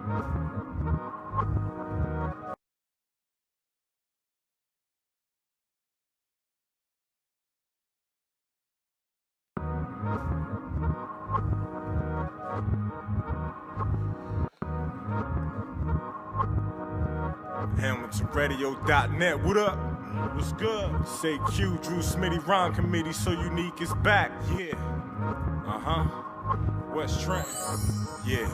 HamiltonRadio.net, what up? What's good? Say Q, Drew Smitty Ron Committee, so unique is back. Yeah. West Trent. Yeah.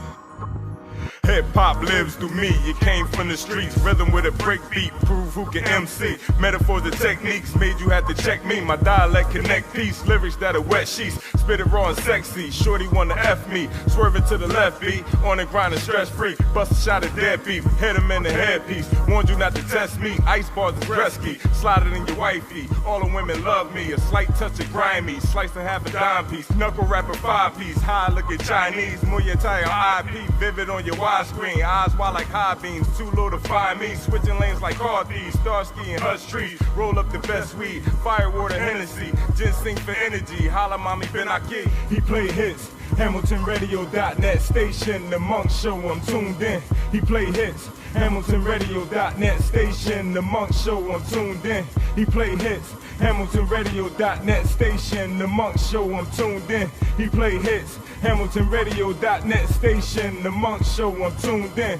Hip hop lives through me, it came from the streets. Rhythm with a break beat, prove who can MC. Metaphors and techniques made you have to check me. My dialect connect peace, lyrics that are wet sheets. Spit it raw and sexy, shorty wanna F me. Swerving to the left beat, on the grind and stress free. Bust a shot of dead beef, hit him in the headpiece. Warned you not to test me, ice bars is rescue. Slide it in your wifey, all the women love me. A slight touch of grimy, slice and half a dime piece. Knuckle rapper 5-piece, high looking Chinese. Muay Thai on IP, vivid on your widescreen. Eyes wide like high beams, too low to find me. Switching lanes like car thieves, Starsky and Hush trees. Roll up the best weed, firewater Hennasy. Ginseng for energy, holla mommy Ben Aki. He play hits, HamiltonRadio.net station. The Monk Show, I'm tuned in. He play hits, HamiltonRadio.net station. The Monk Show, I'm tuned in. He play hits, HamiltonRadio.net station. The Monk Show, I'm tuned in. He play hits, HamiltonRadio.net station. The Monk Show, I'm tuned in.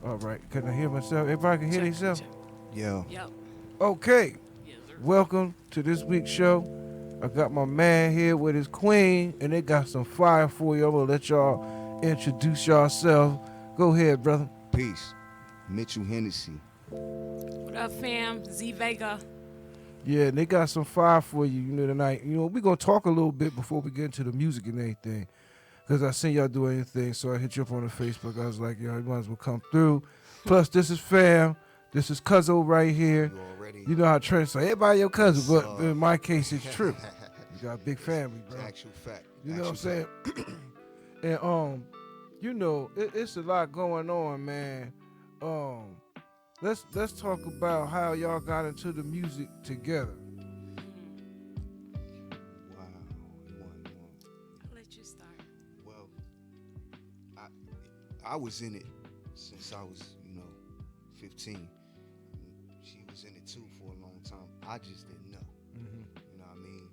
All right, can I hear myself? Everybody can hear themselves? Yeah. Yep. Okay, Yes, sir. welcome to this week's show. I got my man here with his queen, and they got some fire for you. I'm gonna let y'all introduce yourselves. Go ahead, brother. Peace. Mitchil, Hennasy. What up, fam? Z Vega. Yeah, and they got some fire for you, tonight. We're gonna talk a little bit before we get into the music and everything. Because I seen y'all do anything, so I hit you up on the Facebook. I was like, you might as well come through. Plus, this is fam. This is Cuzzo right here. You know how Trent say, everybody your cousin, but in my case, it's true. You got a big family, bro. Actual fact. You know what I'm saying? And it's a lot going on, man. Let's talk about how y'all got into the music together. Wow. I'll let you start. Well, I was in it since I was, 15. She was in it too for a long time. I just didn't know. Mm-hmm. You know what I mean?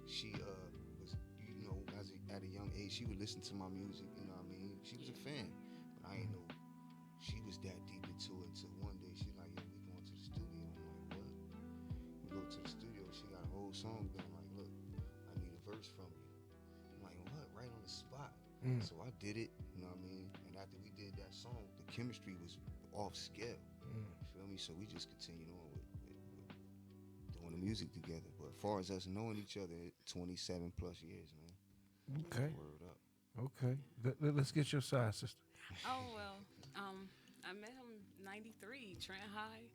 She was, at a young age, she would listen to my music. You know what I mean? She was a fan, but I didn't know she was that deep into it until one day she's like, "Yo, we going to the studio." I'm like, "What?" We go to the studio. She got a whole song done. I'm like, "Look, I need a verse from you." I'm like, "What?" Right on the spot. So I did it. You know what I mean? And after we did that song, the chemistry was off scale. You feel me? So we just continued on with doing the music together. But as far as us knowing each other, 27 plus years, man. Okay. Word up. Okay. Let's get your side, sister. Oh, well, I met him 93, Trent High,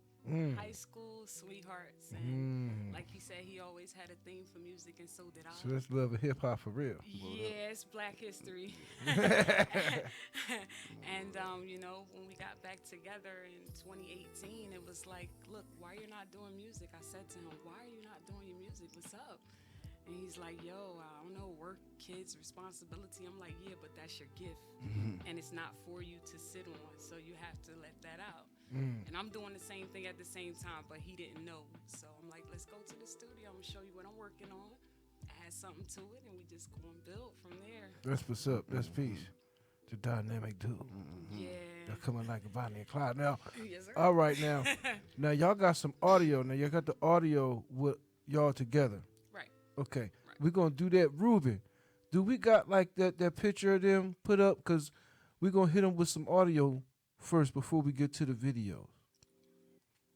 high school, sweethearts. And like he said, he always had a theme for music, and so did I. So that's love of hip hop for real. Yeah, it's Black History. And, when we got back together in 2018, it was like, look, why you're not doing music? I said to him, why are you not doing your music? What's up? And he's like, yo, I don't know, work, kids, responsibility. I'm like, yeah, but that's your gift. And it's not for you to sit on, so you have to let that out. And I'm doing the same thing at the same time, but he didn't know. So I'm like, let's go to the studio. I'm going to show you what I'm working on, add something to it, and we just go and build from there. That's what's up. That's peace. The dynamic dude. Yeah. They're coming like a Bonnie and Clyde. Now, Yes, sir. all right, now y'all got some audio. Now, y'all got the audio with y'all together. Right. Okay. Right. We're going to do that. Ruben, do we got like that picture of them put up? Because we're going to hit them with some audio first before we get to the videos.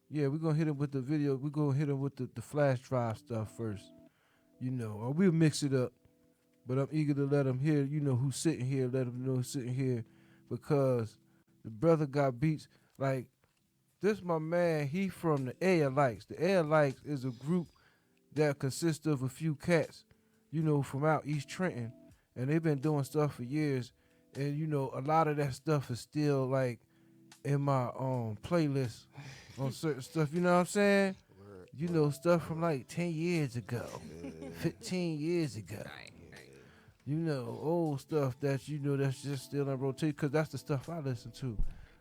Yeah, we're going to hit them with the video. We're going to hit them with the flash drive stuff first. Or we'll mix it up. But I'm eager to let them hear, who's sitting here, let them know who's sitting here. Because the brother got beats. Like, this my man, he from the Air Lights. The Air Lights is a group that consists of a few cats, from out East Trenton, and they've been doing stuff for years, and a lot of that stuff is still like in my playlist on certain stuff. You know what I'm saying? Stuff from like 10 years ago, 15 years ago. Right. Old stuff that's that's just still in rotation, because that's the stuff I listen to.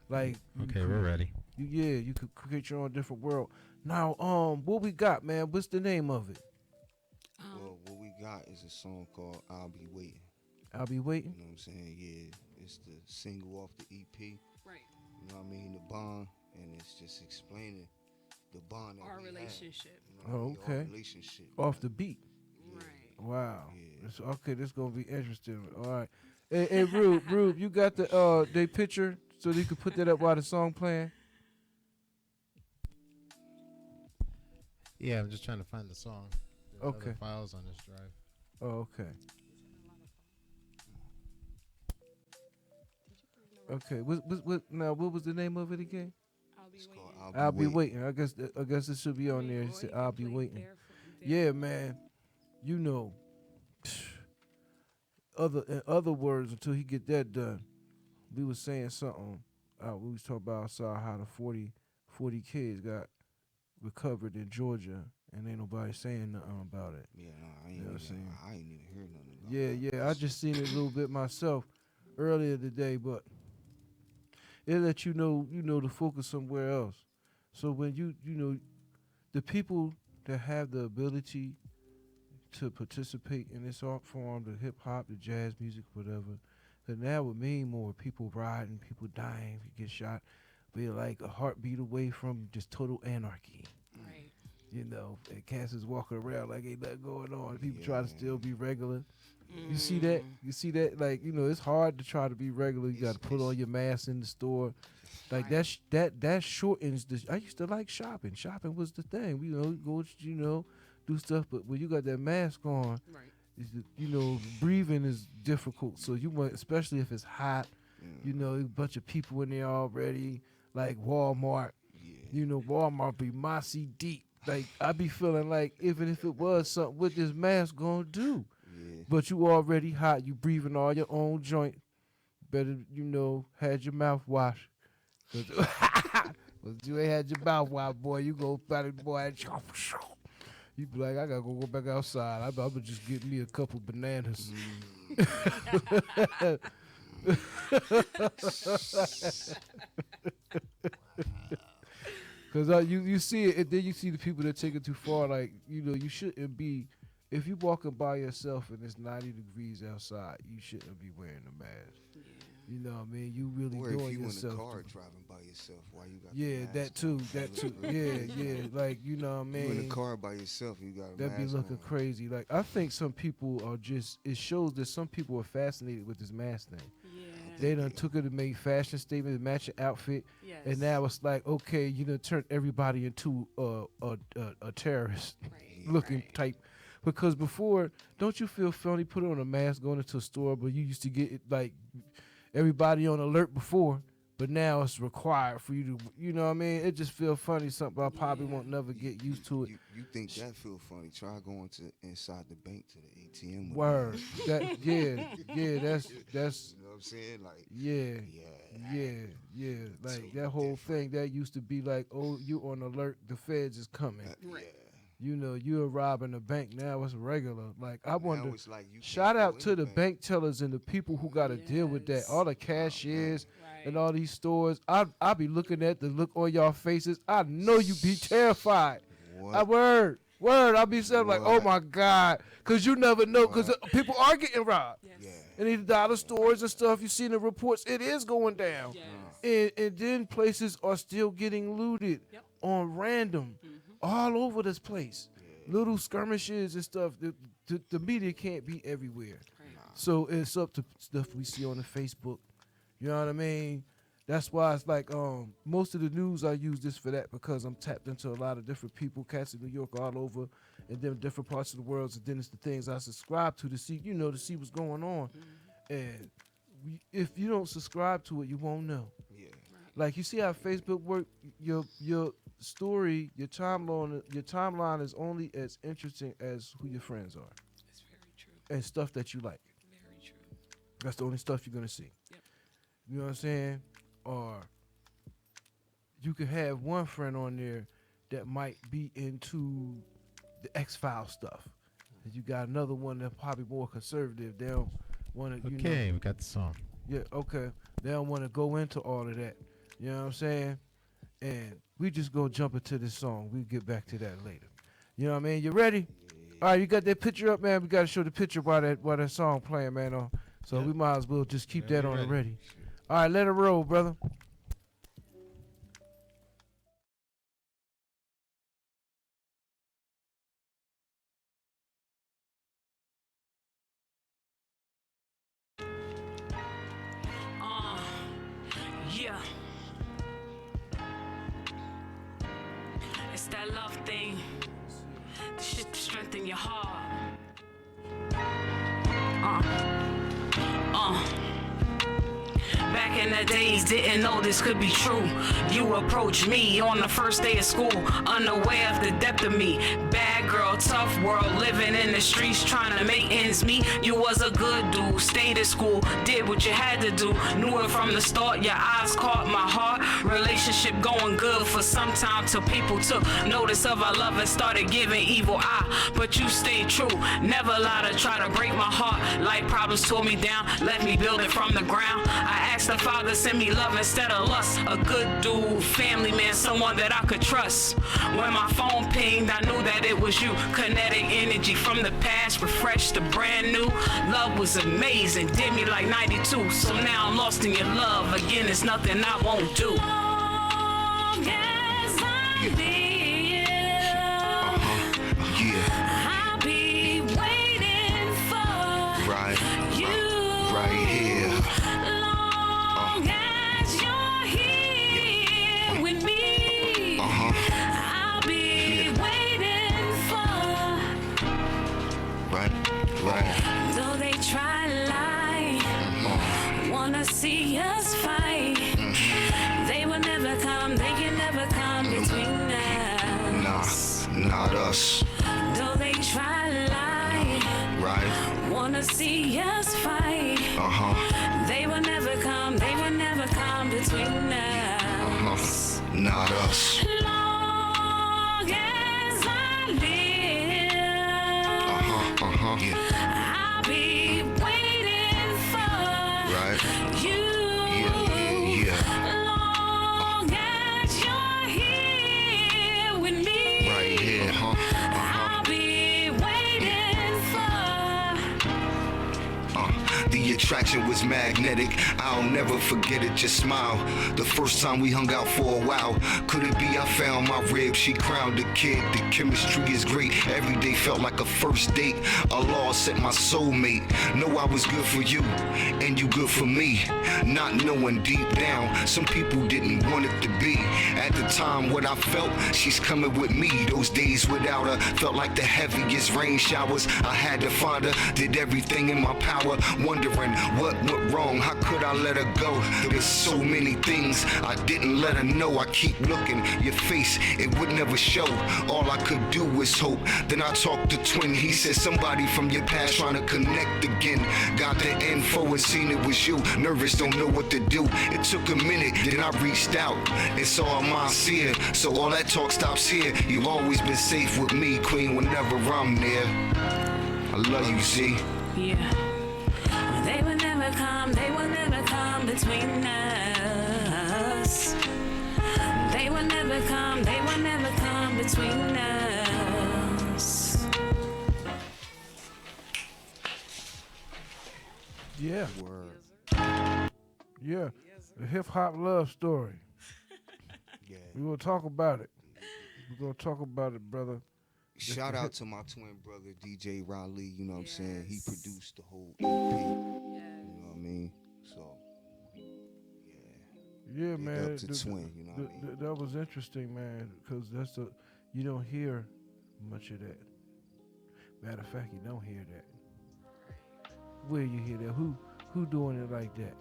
Like, Okay, we're ready. you could create your own different world. Now, what we got, man? What's the name of it? Well, what we got is a song called "I'll Be Waiting." I'll be waiting. You know what I'm saying? Yeah, it's the single off the EP. Right. You know what I mean? The bond, and it's just explaining the bond that Our we have. relationship. You know what I mean? Our Okay. relationship. Off the beat. Right. Wow. Yeah. Okay, this gonna be interesting. All right. Hey, Rube, you got the they picture so you could put that up while the song playing. Yeah, I'm just trying to find the song. There's Okay. other files on this drive. Oh, okay. Okay. What now? What was the name of it again? I'll be It's waiting. called I'll be waiting. I guess it should be on there. It said, I'll be waiting. Yeah, man. In other words, until he get that done, we was saying something. We was talking about outside how the 40 kids got recovered in Georgia, and ain't nobody saying nothing about it. Yeah, no, I ain't, You know what I'm even, saying? I ain't even heard nothing about Yeah, that. yeah. I just seen it a little bit myself earlier today, but it let you know to focus somewhere else. So when the people that have the ability to participate in this art form, the hip hop, the jazz music, whatever, then that would mean more people rioting, people dying, if you get shot, be like a heartbeat away from just total anarchy. Right. And cats is walking around like ain't nothing going on. People try to Yeah. still be regular. You see that? You see that? Like, it's hard to try to be regular. You got to put on your mask in the store. Like Right. that shortens the. I used to like shopping. Shopping was the thing. Go do stuff. But when you got that mask on, Right. breathing is difficult. So you want, especially if it's hot. Yeah. A bunch of people in there already. Like Walmart. Yeah. Walmart be mossy deep. Like I be feeling like even if it was something, what this mask gonna do? Yeah. But you already hot. You breathing all your own joint. Better, had your mouth washed. Cause you ain't had your mouth washed, boy. You go better, boy. You be like, I gotta go back outside. I'm gonna just get me a couple bananas. Cause you see it, and then you see the people that take it too far. Like you shouldn't be. If you walking by yourself and it's 90 degrees outside, you shouldn't be wearing a mask. Yeah. You know what I mean? You really Or if doing you in yourself. the car driving by yourself, why you got Yeah, the mask that too. on? That too. look Yeah, crazy. yeah. Like you know what I You in mean? the car by yourself, you got a That be mask looking on. crazy. Like I think some people are just. It shows that some people are fascinated with this mask thing. Yeah. They done took it and made fashion statements, match your outfit, Yes. and now it's like, okay, you done turned everybody into a terrorist Right. looking Right. type. Because before, don't you feel funny putting on a mask going into a store, but you used to get it like everybody on alert before, but now it's required for you to, you know what I mean? It just feel funny, something I probably Yeah. won't never get used to it. You think that feel funny? Try going to inside the bank to the ATM. With Word. mask. That yeah, that's You know what I'm saying? Like, yeah. yeah. Yeah. Like So that whole different. thing that used to be like, oh, you on alert, the feds is coming. Right. Yeah. You're robbing a bank. Now it's regular. Like I wonder. Now it's like you Shout can't go out in to the bank. bank tellers and the people who got to deal with that. Yes. All the cashiers Right. and all these stores. I be looking at the look on y'all faces. I know you be terrified. What? Word. I be saying like, oh What? my God. Because you never know. Because people are getting robbed. Yes. Yeah. And these dollar stores and stuff, you see in the reports, it is going down. Yes. And then places are still getting looted Yep. on random all over this place. Little skirmishes and stuff. The media can't be everywhere. Right. So it's up to stuff we see on the Facebook. You know what I mean? That's why it's like most of the news I use this for that because I'm tapped into a lot of different people, cats in New York, all over, and then different parts of the world. And then it's the things I subscribe to see, to see what's going on. And if you don't subscribe to it, you won't know. Yeah. Like you see how Facebook work, your story, your timeline is only as interesting as who your friends are It's very true. and stuff that you like. Very true. That's the only stuff you're gonna see. Yep. You know what I'm saying? Or you could have one friend on there that might be into the X-File stuff. And you got another one that's probably more conservative. They don't want to, Okay, we got the song. yeah, okay. They don't want to go into all of that. You know what I'm saying? And we just gonna jump into this song. We'll get back to that later. You know what I mean? You ready? All right, you got that picture up, man. We gotta show the picture while that song playing, man. So Yeah. we might as well just keep Yeah, that we on the ready. ready. All right, let it roll, brother. Yeah. It's that love thing. The shit to strengthen your heart. Back in the days, didn't know this could be true. You approached me on the first day of school, unaware of the depth of me. Bad girl, tough world, living in the streets, trying to make ends meet. You was a good dude, stayed at school, did what you had to do. Knew it from the start, your eyes caught my heart. Relationship going good for some time till people took notice of our love and started giving evil eye. But you stayed true, never lied to try to break my heart. Life problems tore me down, left me building from the ground. I asked the Father, send me love instead of lust. A good dude, family man, someone that I could trust. When my phone pinged, I knew that it was you. Kinetic energy from the past, refreshed to brand new. Love was amazing, did me like 92. So now I'm lost in your love. Again, it's nothing I won't do. Long as I live, I'll be waiting for Right. you. Right here. Long as you're here with me, I'll be waiting for. Right. Right. Though they try to lie, wanna see us fight. They will never come, they can never come between us. Nah, not us. Though they try to lie, Right. wanna see us fight. They will never come, they will never come between us. Not us. Long as I live, Yeah. I'll be waiting for Right. you. Yeah. Long as you're here with me, Right here. I'll be waiting for. The attraction was magnetic. I'll never forget it, just smile. The first time we hung out for a while. Could it be I found my rib? She crowned the kid. The chemistry is great. Every day felt like a first date. Allah sent my soulmate. Know I was good for you, and you good for me. Not knowing deep down, some people didn't want it to be. At the time, what I felt, she's coming with me. Those days without her felt like the heaviest rain showers. I had to find her, did everything in my power. Wondering what went wrong, how could I let her go? There's so many things I didn't let her know. I keep looking, your face, it would never show. All I could do was hope. Then I talked to Twin, he said somebody from your past trying to connect again. Got the info and seen it was you. Nervous, don't know what to do. It took a minute, then I reached out. It's all my seer, so all that talk stops here. You've always been safe with me, Queen, whenever I'm near. I love you, Z. Yeah. They will never come, they will never come between us. They will never come, they will never come between us. Yeah, Word. yeah. The hip hop love story. Yeah. We gonna talk about it. We're gonna talk about it, brother. Shout out to my twin brother, DJ Riley, you know what I'm saying? He Yes. produced the whole EP, Yes. you know what I mean? So, yeah. Yeah, Big man. up to Twin, you know what I mean? That was interesting, man, because you don't hear much of that. Matter of fact, you don't hear that. Where you hear that? Who doing it like that?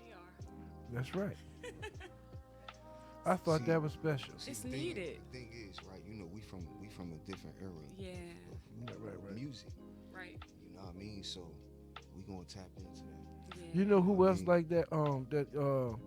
We are. That's right. I thought See, that was special. See, It's the thing- needed. The thing is, right? You know, we from a different era. Yeah. Of, Right. music. Right. You know what I mean? So we gonna tap into that. Yeah. You know who I else mean- like that?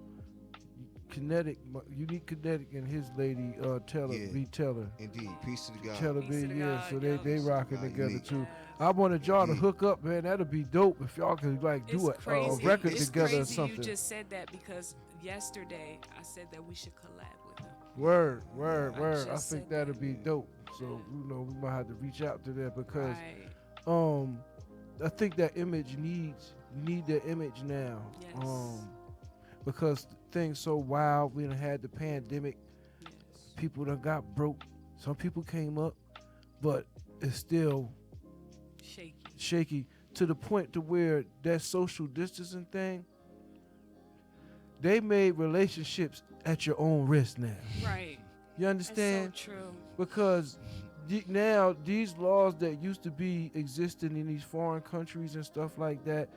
Kinetic, Unique Kinetic, and his lady Taylor, Yeah. B. Taylor. Indeed, peace to the God. Taylor Peace B. to the Yeah, God, so yeah. they rocking God, together unique. too. Yes. I wanted y'all to Indeed. hook up, man. That'd be dope if y'all could like do It's a crazy. record It's together or crazy something. You just said that because yesterday I said that we should collab with them. Word. I just think said that'd that. be dope. So you know we might have to reach out to that because Right. I think that image you need that image now. Yes. Because things so wild. We done had the pandemic. Yes. People done got broke. Some people came up, but it's still Shaky. shaky to the point to where that social distancing thing, they made relationships at your own risk now. Right. You That's so understand? true. Because now these laws that used to be existing in these foreign countries and stuff like that,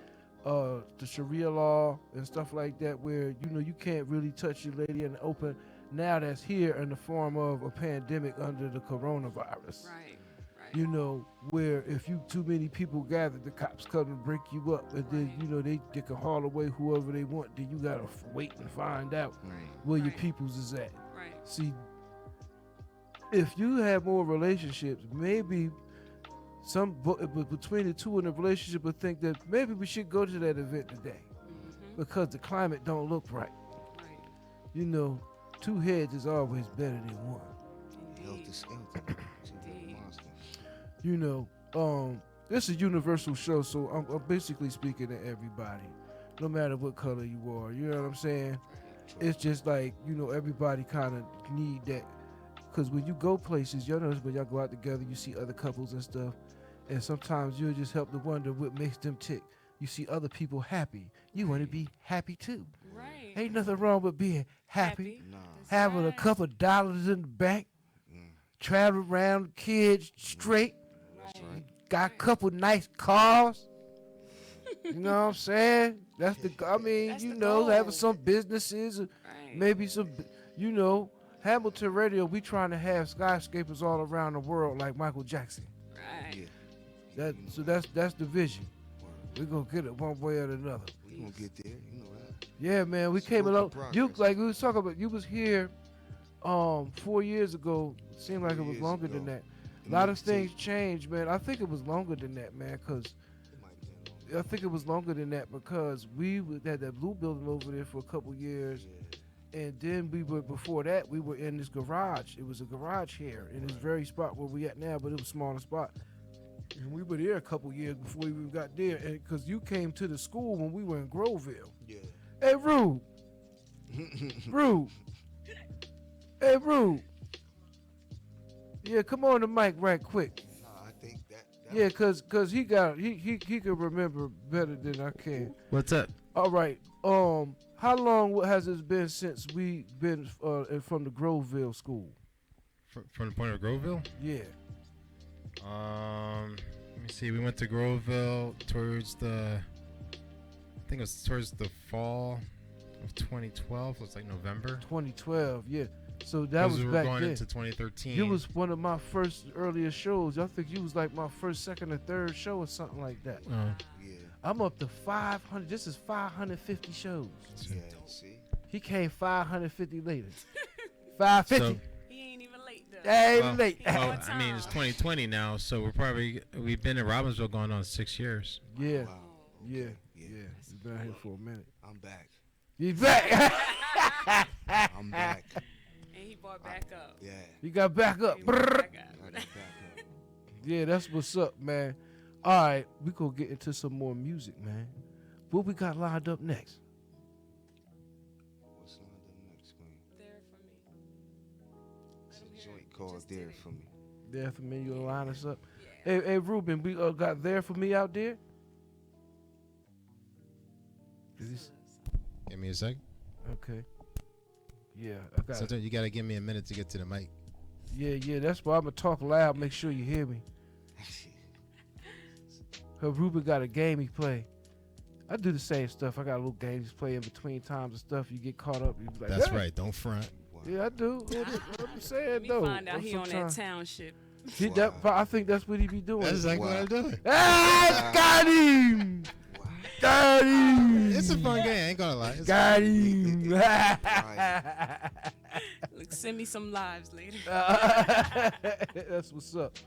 the Sharia law and stuff like that, where you know you can't really touch your lady in the open. Now that's here in the form of a pandemic under the coronavirus. Right. Right. You know, where if you too many people gather, the cops come and break you up, and then Right. you know they can haul away whoever they want. Then you gotta wait and find out Right. where your Right. peoples is at. Right. See, if you have more relationships, maybe between the two in the relationship would think that maybe we should go to that event today Mm-hmm. because the climate don't look right. Right. You know, two heads is always better than one. Helter Indeed. skelter. Indeed. Monster. You know, this is a universal show, so I'm basically speaking to everybody, no matter what color you are. You know what I'm saying? It's just like, you know, everybody kind of need that. Because when you go places, y'all notice when y'all go out together, you see other couples and stuff. And sometimes you'll just help to wonder what makes them tick. You see other people happy. You want to be happy too. Right. Ain't nothing wrong with being happy. Nah. That's Having a right. couple dollars in the bank. Mm. Travel around kids straight. That's Right. right. Got a couple nice cars. You know what I'm saying? That's I mean, That's you the know, having goal. some businesses, Right. maybe some, you know, Hamilton Radio, we trying to have skyscrapers all around the world like Michael Jackson. Right. Yeah. So that's the vision. Word. We're gonna get it one way or another. We gonna get there. You know that. Yeah, man, we It's a came work in along. You progress. like we was talking about. You was here, 4 years ago. Seemed like 4 it was years longer than ago. that. The A lot of mixtape, things changed, man. I think it was longer than that, man, because it might have been longer. I think it was longer than that because had that blue building over there for a couple years, Yeah. and then before that we were in this garage. It was a garage here in this very spot where we at now, but it was a smaller spot. And we were there a couple years before we even got there, and because you came to the school when we were in Groveville. Yeah. Hey, Rube. Rube. Hey, Rube. Yeah, come on the mic right quick. Nah, I think that Yeah, cause he can remember better than I can. What's up? All right. How long has it been since we been from the Groveville school? From the point of Groveville? Yeah. Let me see. We went to Groveville towards I think it was towards the fall of 2012. It was like November. 2012. Yeah. So that was we were back going then. into 2013. You was one of my first earlier shows. I think you was like my first, second, or third show or something like that. Yeah. I'm up to 500. This is 550 shows. Yeah. See. He came 550 later. 550. He ain't even late though. Hey, Well, late. well, on I mean, it's time. 2020 now, so we've been in Robbinsville going on 6 years. Yeah. Wow. Yeah. Yeah. Yeah. You've been out here for a minute. I'm back. You back. I'm back. And he bought back up. Yeah. You got back up. He bought Brrr. back I up. got back up. Yeah, that's what's up, man. All right, we gonna get into some more music, man. What we got lined up next? What's lined up next, man? There for me. It's Let him a hear joint it. called Just There did it. for Me. There for me, you gonna line us up. Yeah. Hey, Ruben, we got There for Me out there. Is this Give me a sec. okay? Yeah, I got. Sometimes you gotta give me a minute to get to the mic. Yeah. That's why I'm gonna talk loud. Make sure you hear me. Cause Ruben got a game he play. I do the same stuff. I got a little games play in between times and stuff. You get caught up. You be like, That's "Yeah." right. Don't front. Yeah, I do. I'm saying We though. find out he on that sometimes- township. I think that's what he be doing. That's exactly Wow. what I'm doing. Ah, got him! Got him! It's a fun game. I ain't gonna lie. It's Got him! Look, send me some lives later. That's what's up.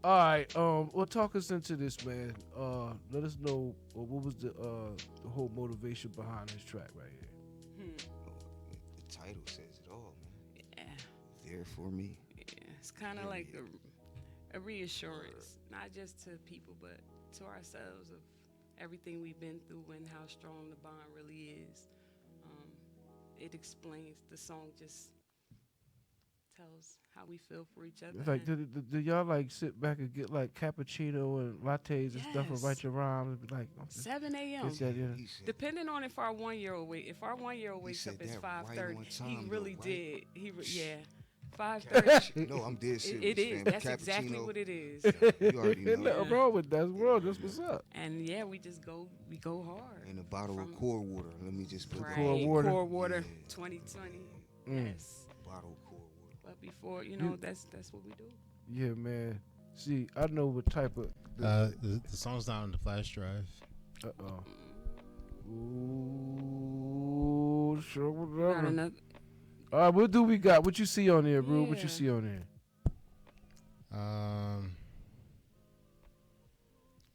All right, well, talk us into this, man. Let us know what was the whole motivation behind this track right here. The title says it all, man. Yeah, There for me. yeah. It's kind of like a reassurance, not just to people, but to ourselves of everything we've been through and how strong the bond really is. It explains, the song just tells how we feel for each other. It's like, do y'all like sit back and get like cappuccino and lattes and stuff and Yes. write your rhymes and be like, 7 a.m. it's that, yeah. He said, Depending on if our 1-year-old if our 1-year-old wakes said up at that right 5:30, on he time, really though, did. right? Yeah, 5:30. no, I'm dead serious. It is. fam. That's exactly Cappuccino, what it is. You already Ain't know. nothing wrong with that. That's wrong. That's what's up. And yeah, we go hard. And a bottle From- of core water. Let me just put Right, that. Core water. Yeah. 2020. Mm. Yes. A bottle of core water. But before, that's what we do. Yeah, man. See, I know what type of. the song's not on the flash drive. Uh-oh. Ooh, sure, Got whatever. another. All right, what do we got? What you see on there, bro? What Yeah. you see on there?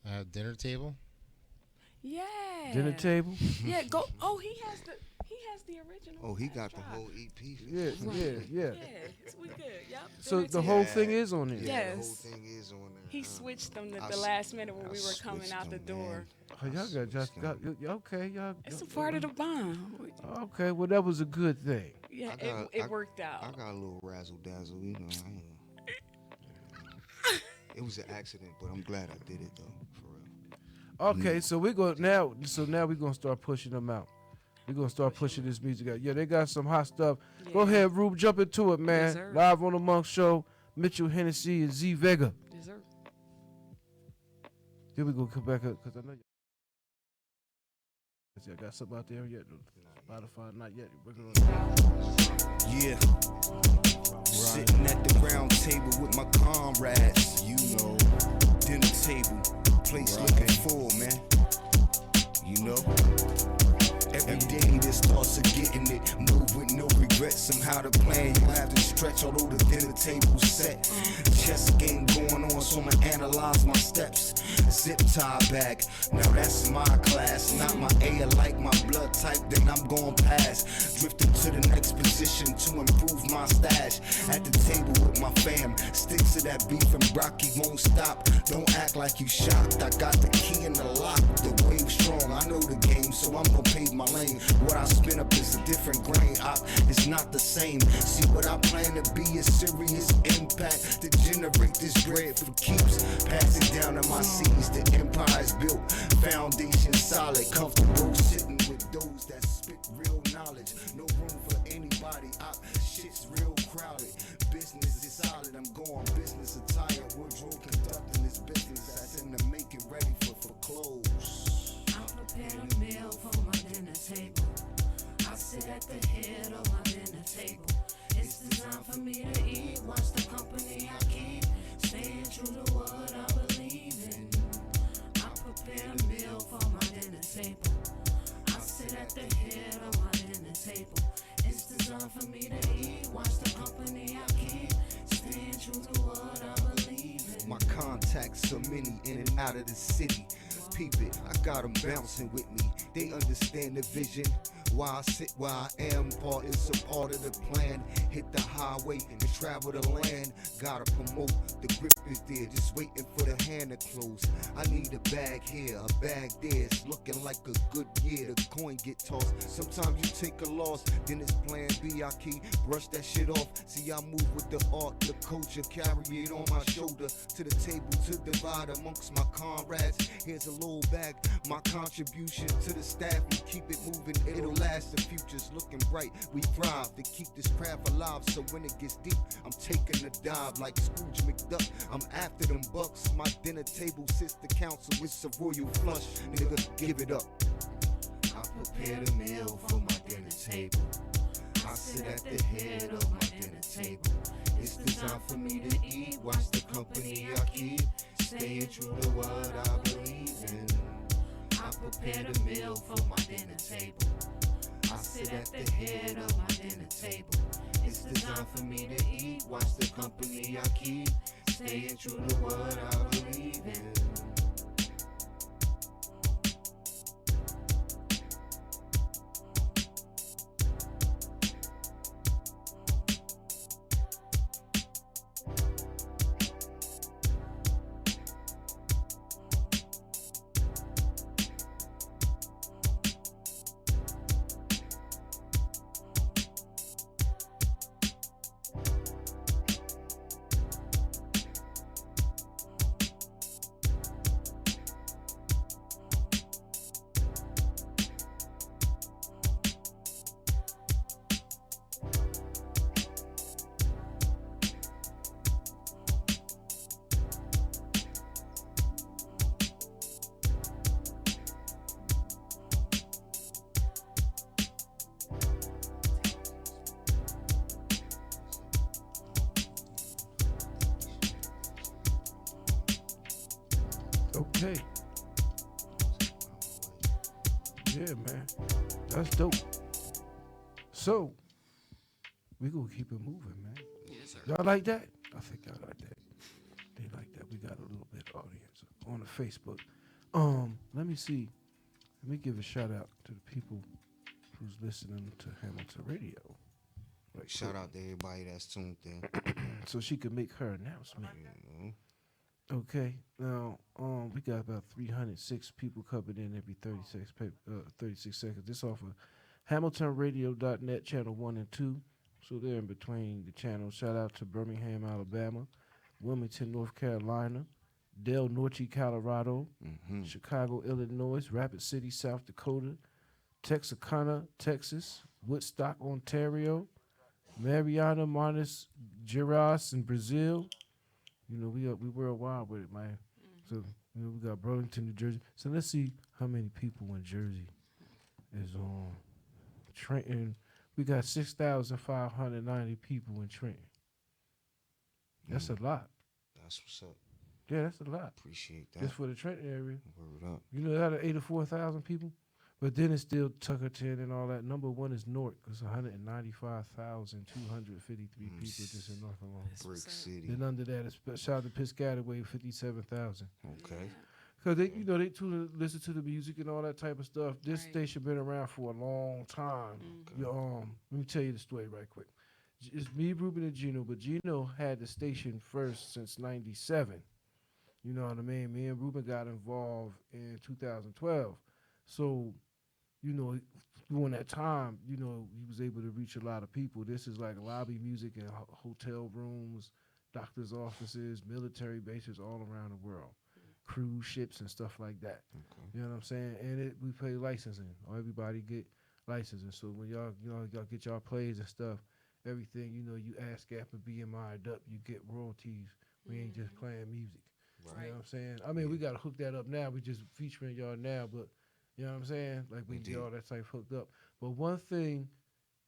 I have dinner table. Yeah. Dinner table? Yeah. Go. Oh, he has the original. Oh, he flash got the drive. whole EP. Yeah, yeah. Yeah, we good. Yep. So Dinner the table. whole thing is on there. Yeah, the whole Yes. thing is on there. He switched them at I the s- last minute when I we were coming switched out the them, door. man. Oh, y'all got switched just got them. okay, y'all. It's a part of the bond. Okay, well that was a good thing. Yeah, I it worked out. I got a little razzle dazzle, you know. It was an accident, but I'm glad I did it though, for real. Okay, so we go now. So now we're gonna start pushing them out. We're gonna start pushing this music out. Yeah, they got some hot stuff. Go Yeah. ahead, Rube, jump into it, man. Yes, sir. Live on the Monk Show. Mitchell, Hennasy, and Z Vega. Dessert. Here we go. Come back up because I know. I got something out there yet? Spotify, not yet. Working on it. Yeah. Sitting at the round table with my comrades, you know. Dinner table, place looking full, man. You know. Every day there's thoughts of getting it. Move with no regrets. Somehow the plan you have to stretch, although the dinner table's set. Chess game going on, so I'ma analyze my steps. Zip tie bag, now that's my class. Not my A, like my blood type, then I'm going past. Drifting to the next position to improve my stash. At the table with my fam, stick to that beef and Rocky won't stop. Don't act like you shocked, I got the key in the lock. The wave strong, I know the game, so I'm gonna pave my lane. What I spin up is a different grain, it's not the same. See what I plan to be is serious impact to generate this bread for keeps. Pass it down to my seeds, the empire's built. Foundation solid, comfortable sitting with those that spit real knowledge. No room for anybody, shit's real crowded. Business is solid, I'm going business attire. Wardrobe conducting this business that's in the making, ready for close. I prepare a meal for my dinner table. I sit at the head of my dinner table. It's designed for me to eat, watch the company I keep, staying true to what I believe in. I prepare a meal for my dinner table. I sit at the head of my dinner table. It's designed for me to eat, watch the company I keep, staying true to what I believe in. My contacts are many in and out of the city. Peep it, I got them bouncing with me. They understand the vision. Why I sit where I am, part is a part of the plan. Hit the highway and travel the land. Gotta promote, the grip is there, just waiting for the hand to close. I need a bag here, a bag there. It's looking like a good year. The coin get tossed. Sometimes you take a loss, then it's plan B. I keep brush that shit off. See, I move with the art, the culture, carry it on my shoulder to the table to divide amongst my comrades. Here's a little bag, my contribution to the staff. We keep it moving, it'll last. The future's looking bright. We thrive to keep this craft alive. So when it gets deep, I'm taking a dive like Scrooge McDuck. I'm after them bucks. My dinner table sits the council. It's a royal flush. Nigga, give it up. I prepare a meal for my dinner table. I sit at the head of my dinner table. It's designed for me to eat, watch the company I keep, staying true to what I believe in. I prepared a meal for my dinner table. I sit at the head of my dinner table. It's designed for me to eat, watch the company I keep, staying true to what I believe in. Okay. Yeah, man. That's dope. So, we gonna keep it moving, man. Yes, sir. Y'all like that? I think y'all like that. They like that. We got a little bit of audience on the Facebook. Let me see. Let me give a shout out to the people who's listening to Hamilton Radio. Like, Shout out to everybody that's tuned in. so she could make her announcement. You know? Okay. Now, we got about 306 people coming in every 36 seconds. This off of HamiltonRadio.net, channel 1 and 2. So they're in between the channels. Shout out to Birmingham, Alabama, Wilmington, North Carolina, Del Norte, Colorado, Chicago, Illinois, Rapid City, South Dakota, Texarkana, Texas, Woodstock, Ontario, Mariana, Minas Gerais in Brazil. You know, we worldwide with it, man. So, you know, we got Burlington, New Jersey. So let's see how many people in Jersey is on Trenton. We got 6,590 people in Trenton. That's a lot. That's what's up. Yeah, that's a lot. Appreciate that. Just for the Trenton area. Word up. You know, out of 84,000 people. But then it's still Tuckerton and all that. Number one is Newark. It's 195,253 people just in North alone. Brick City. Then under that, it's shout out to Piscataway, 57,000. Okay. Because they, you know, they listen to the music and all that type of stuff. This Right. station been around for a long time. Let me tell you the story right quick. It's me, Ruben, and Gino, but Gino had the station first since '97. You know what I mean? Me and Ruben got involved in 2012. So, you know, during that time, you know, he was able to reach a lot of people. This is like lobby music in hotel rooms, doctors' offices, military bases all around the world, cruise ships and stuff like that. You know what I'm saying? And we pay licensing. Everybody get licensing. So when y'all get y'all plays and stuff, everything, you know, you ASCAP and BMI'd up, you get royalties. We ain't just playing music. Right. You know what I'm saying? I mean, we got to hook that up now. We just featuring y'all now, but you know what I'm saying? Like we get all that type hooked up. But one thing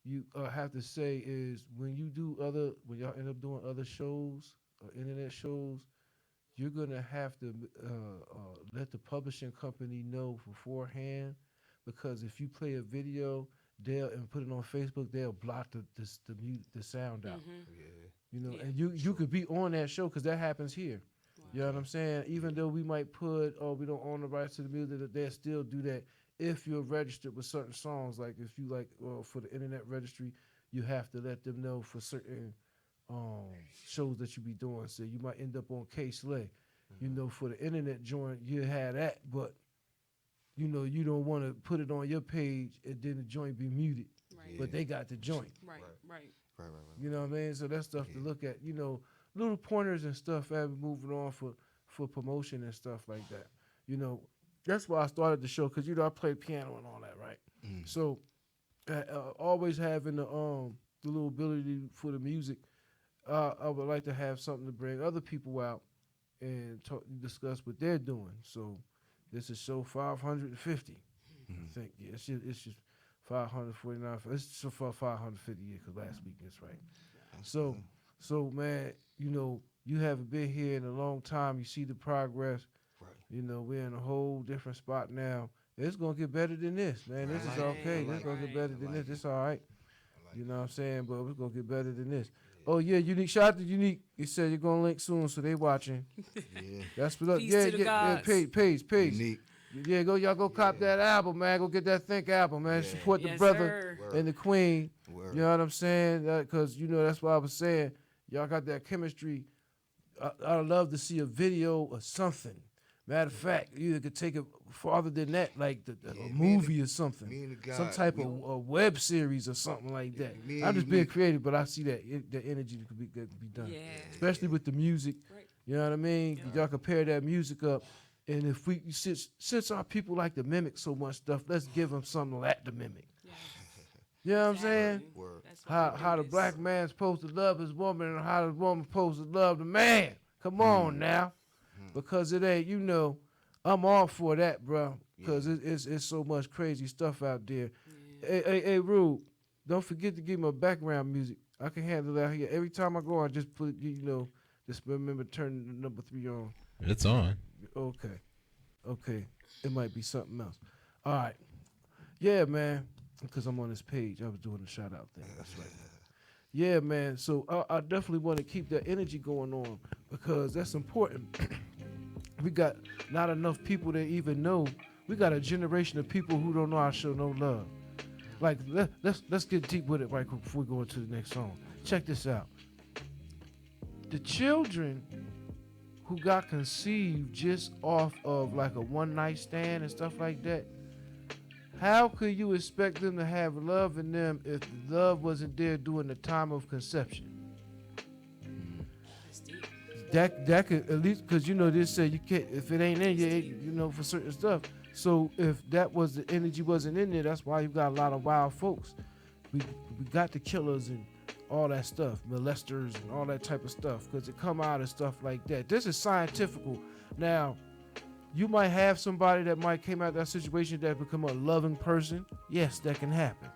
you have to say is when y'all end up doing other shows, internet shows, you're gonna have to let the publishing company know beforehand, because if you play a video, and put it on Facebook, they'll block the sound out. Yeah. You know, and you could be on that show because that happens here. You know what I'm saying? Even though we might put, we don't own the rights to the music, they'll still do that if you're registered with certain songs. Like if you for the internet registry, you have to let them know for certain shows that you be doing. So you might end up on K-Slay. You know, for the internet joint, you had that, but you know, you don't want to put it on your page and then the joint be muted. Right. But they got the joint. Right. You know what I mean? So that's stuff to look at. You know, little pointers and stuff as we moving on for promotion and stuff like that. You know, that's why I started the show, because, you know, I played piano and all that, right? So always having the little ability for the music, I would like to have something to bring other people out and discuss what they're doing. So this is show 550. I think it's just 549. It's so far 550 years because last week is right. That's So, good. so man, you know, you haven't been here in a long time. You see the progress. Right. You know, we're in a whole different spot now. It's gonna get better than this, man. This I is like it. okay. I This like gonna get it. better I than like this. it. It's all right. I like You it. know what I'm saying? But it's gonna get better than this. Oh yeah, Unique. Shout out to Unique. He said you're gonna link soon, so they watching. Yeah. That's what up. Peace Yeah, to the yeah, yeah. gods. Peace. Unique. Yeah, y'all go cop Yeah. that album, man. Go get that Think album, man. Yeah. Support the Yes, brother sir. and the queen. Word. You know what I'm saying? Because you know that's what I was saying. Y'all got that chemistry. I'd love to see a video or something. Matter of fact, you could take it farther than that, like Yeah, a me and movie the- or something. me and the guy, Some type we- of a web series or something like that. me I'm and just being Unique- creative, but I see that the energy that could be done. Yeah. Especially with the music. Right. You know what I mean? Yeah. Y'all compare that music up. And if since our people like to mimic so much stuff, let's give them something like to mimic. Yes. You know what I'm saying? Exactly. Word. That's what How the it is. black man's supposed to love his woman and how the woman supposed to love the man. Come on now. Because it ain't, you know, I'm all for that, bro. Because it's so much crazy stuff out there. Hey, Rube, don't forget to give me background music. I can handle that here. Every time I go, I just put, you know, just remember turning the number 3 on. It's on. Okay. It might be something else. All right. Yeah, man. Because I'm on this page. I was doing a shout out thing. That's right. Yeah, man. So I definitely want to keep that energy going on because that's important. We got not enough people that even know. We got a generation of people who don't know how to show no love. Like let's get deep with it right quick before we go into the next song. Check this out. The children who got conceived just off of like a one night stand and stuff like that. How could you expect them to have love in them if the love wasn't there during the time of conception? That's deep. That could at least because you know this say you can't if it ain't in you know for certain stuff. So if that was the energy wasn't in there, that's why you got a lot of wild folks. We got the killers and all that stuff, molesters and all that type of stuff because it come out of stuff like that. This is scientifical. Now, you might have somebody that might came out of that situation that become a loving person. Yes, that can happen.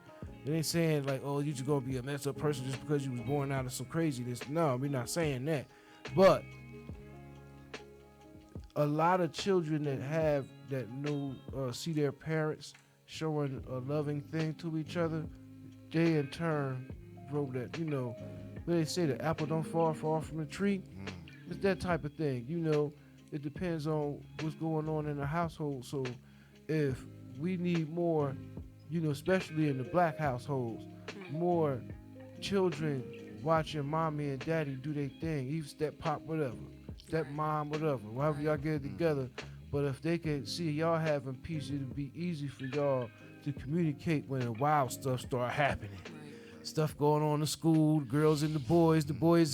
It ain't saying like, oh, you just gonna be a messed up person just because you was born out of some craziness. No, we're not saying that. But a lot of children that know see their parents showing a loving thing to each other, they in turn grow that, you know, where they say the apple don't fall far from the tree. It's that type of thing, you know. It depends on what's going on in the household. So if we need more, you know, especially in the black households, more children watching mommy and daddy do their thing, even step pop, whatever, step mom, whatever, however y'all get it together. But if they can see y'all having peace, it'll be easy for y'all to communicate when the wild stuff start happening. Right. Stuff going on in school, the girls and the boys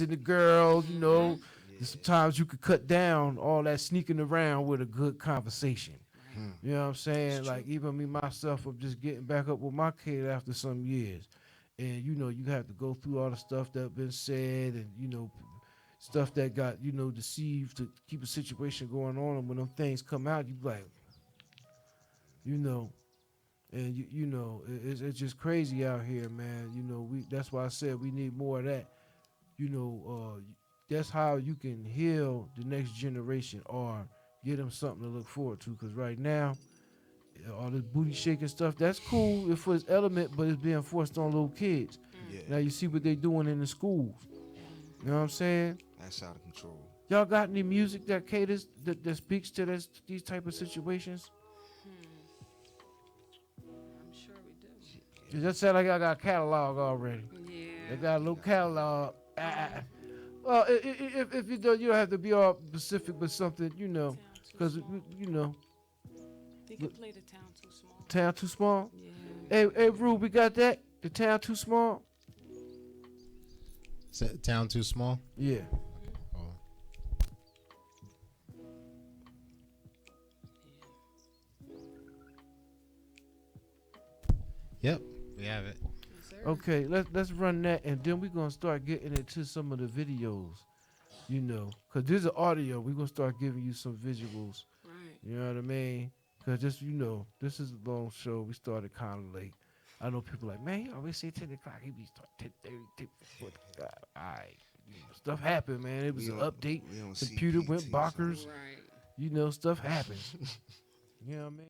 and the girls, you know. Sometimes you could cut down all that sneaking around with a good conversation. You know what I'm saying? Like even me myself, I'm just getting back up with my kid after some years. And you know, you have to go through all the stuff that been said and, you know, stuff that got, you know, deceived to keep a situation going on. And when them things come out, you like, you know, and you know, it's just crazy out here, man. You know, that's why I said we need more of that. You know, that's how you can heal the next generation or get them something to look forward to. Because right now, all this booty shaking stuff, that's cool for its element, but it's being forced on little kids. Yeah. Now you see what they doing in the schools. You know what I'm saying? That's out of control. Y'all got any music that caters, that speaks to these type of situations? I'm sure we do. It just sound like I got a catalog already. Yeah. They got a little catalog. Well, if you don't have to be all specific, but something, you know, because you know, He could play the town too small. town too small. Yeah. Hey, Rube, we got that. The town too small. Is that town too small? Yeah. Oh. Yep, we have it. Yes, sir. Okay, let's run that, and then we're gonna start getting into some of the videos. You know, cause this is audio. We're gonna start giving you some visuals. Right. You know what I mean? Cause this, you know, this is a long show. We started kind of late. I know people like, man, he always say 10 o'clock. He be start 10:30, 10:40. All right. Stuff happened, man. It was We an on- update. we on Computer went CPT, bonkers. Right. You know, stuff happens. You know what I mean?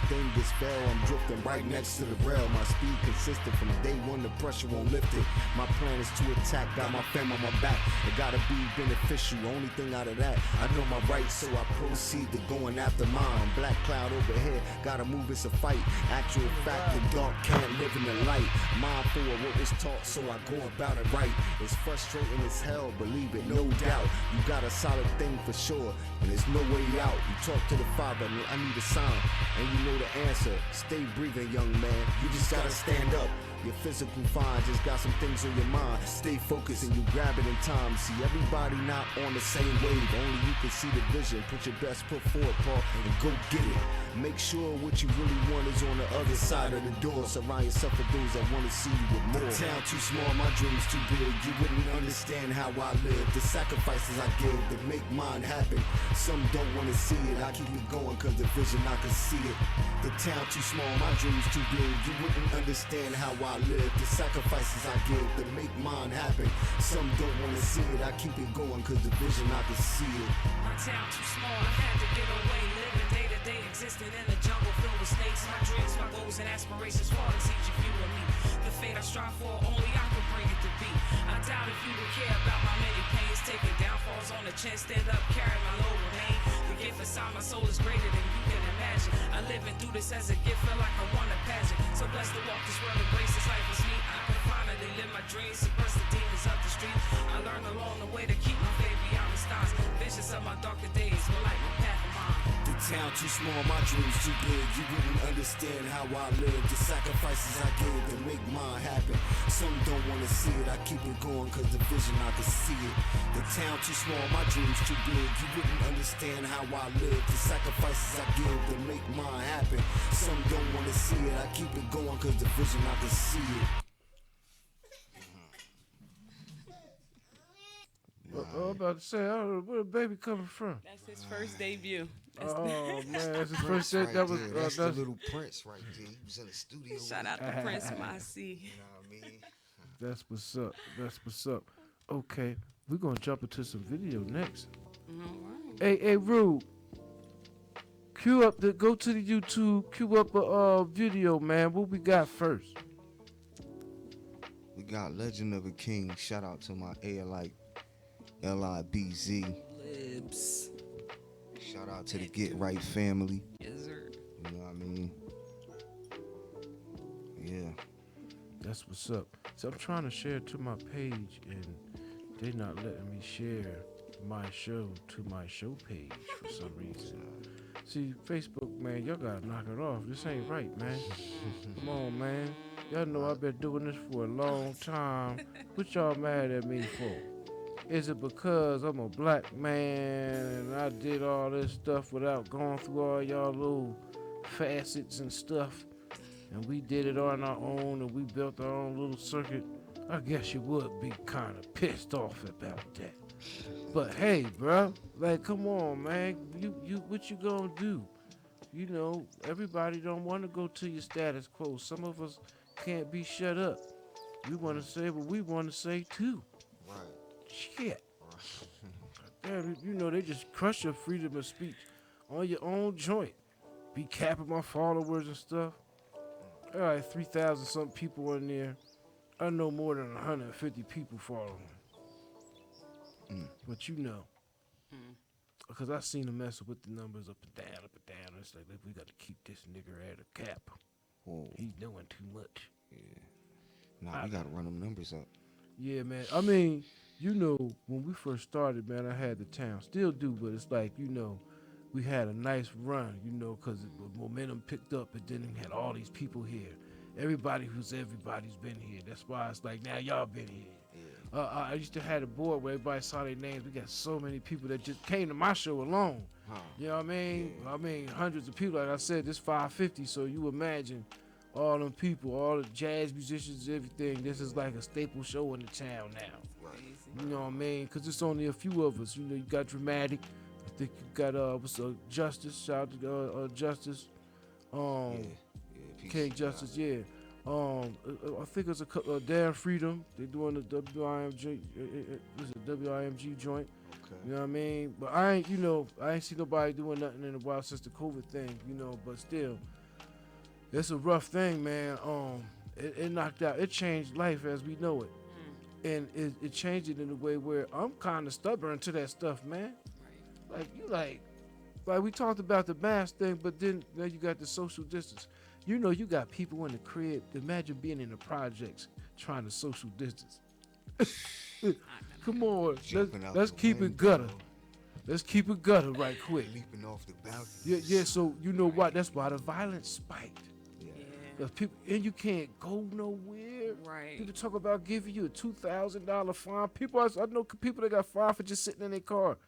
Fingers fell, I'm drifting right next to the rail. My speed consistent from day one, the pressure won't lift it. My plan is to attack, got my fam on my back. It gotta be beneficial, only thing out of that, I know my rights, so I proceed to going after mine. Black cloud overhead, gotta move, it's a fight. Actual fact, the dark can't live in the light. Mindful of what was taught, so I go about it right. It's frustrating as hell, believe it, no doubt. You got a solid thing for sure, and there's no way out. You talk to the Father, I need a sign, and you know the answer. Stay breathing, young man. You just gotta stand up. Your physical fine just got some things on your mind. Stay focused and you grab it in time. See, everybody not on the same wave. Only you can see the vision. Put your best foot forward, Paul, and go get it. Make sure what you really want is on the other side of the door. Surround yourself with those that want to see you with more. The town too small, my dreams too big. You wouldn't understand how I live. The sacrifices I give to make mine happen. Some don't want to see it. I keep it going cause the vision I can see it. The town too small, my dreams too big. You wouldn't understand how I live. The sacrifices I give to make mine happen. Some don't want to see it. I keep it going cause the vision I can see it. My town too small, I had to get away. Living day to day, existing in a jungle filled with snakes. My dreams, my goals, and aspirations far exceed your view of me. The fate I strive for, only I can bring it to be. I doubt if you would care about my many pains. Taking downfalls on the chin, stand up, carry my load, remain. The gift inside my soul is greater than you can imagine. I live and do this as a gift, feel like I won a pageant. So blessed to walk this world, embrace this life as me. I can finally live my dreams, suppress the demons up the street. I learned along the way to keep my faith beyond the stars. Visions of my darker days will light my path of mine. The town too small, my dreams too big. You wouldn't understand how I live. The sacrifices I give to make mine happen. Some don't want to see it. I keep it going cause the vision I can see it. The town too small, my dreams too big. You wouldn't understand how I live. The sacrifices I give to make mine happen. Some don't want to see it. I keep it going cause the vision I can see it. I'm about to say, I don't know where the baby coming from. That's his first debut. Oh man, that's his Prince first set. right That was there. That's the that's, little Prince right there. He was in the studio. Shout with out him. to Prince Massey. You know what I mean? that's what's up. That's what's up. Okay, we're gonna jump into some video next. All right. Hey, Rude. Cue up go to the YouTube. Cue up a video, man. What we got first? We got Legend of a King. Shout out to my LIBZ. Libs. Shout out to the Get Right family. Yes, sir. You know what I mean? Yeah. That's what's up. So I'm trying to share to my page, and they're not letting me share my show to my show page for some reason. See, Facebook, man, y'all gotta knock it off. This ain't right, man. Come on, man. Y'all know I've been doing this for a long time. What y'all mad at me for? Is it because I'm a black man and I did all this stuff without going through all y'all little facets and stuff, and we did it on our own and we built our own little circuit? I guess you would be kind of pissed off about that. But hey, bro, like, come on, man. You, what you gonna do? You know, everybody don't want to go to your status quo. Some of us can't be shut up. We want to say what we want to say too. Right. Shit. Damn, you know, they just crush your freedom of speech on your own joint. Be capping my followers and stuff. all right, 3,000 something people in there. I know more than 150 people follow him. But you know, because I seen him messing with the numbers up and down, up and down. It's like, we got to keep this nigga at a cap. Whoa. He's doing too much. Nah, we gotta run them numbers up. Yeah, man. I mean, you know, when we first started, man, I had the town. Still do, but it's like, you know, we had a nice run, you know, because the momentum picked up, and then we had all these people here. Everybody's been here. That's why it's like, now y'all been here. I used to have a board where everybody saw their names. We got so many people that just came to my show alone. You know what I mean? I mean, hundreds of people. Like I said, this 550, so you imagine all them people, all the jazz musicians, everything. This is like a staple show in the town now. You know what I mean? Because it's only a few of us. You know, you got Dramatic. I think you got Justice. Shout out to Justice. King Justice, yeah. I think it's a couple Darren Freedom. They doing the WIMG. This is a WIMG joint. Okay. You know what I mean? But I ain't see nobody doing nothing in a while since the COVID thing. You know, but still, it's a rough thing, man. It knocked out. It changed life as we know it, and it changed it in a way where I'm kind of stubborn to that stuff, man. Like we talked about the mask thing, but then now you got the social distance. You know, you got people in the crib. Imagine being in the projects trying to social distance. Come on, let's keep it gutter. Let's keep it gutter right quick. Leaping off the balcony. Yeah. So you know what? That's why the violence spiked. Because people, and you can't go nowhere. Right. People talk about giving you a $2,000 fine. I know people that got fined for just sitting in their car.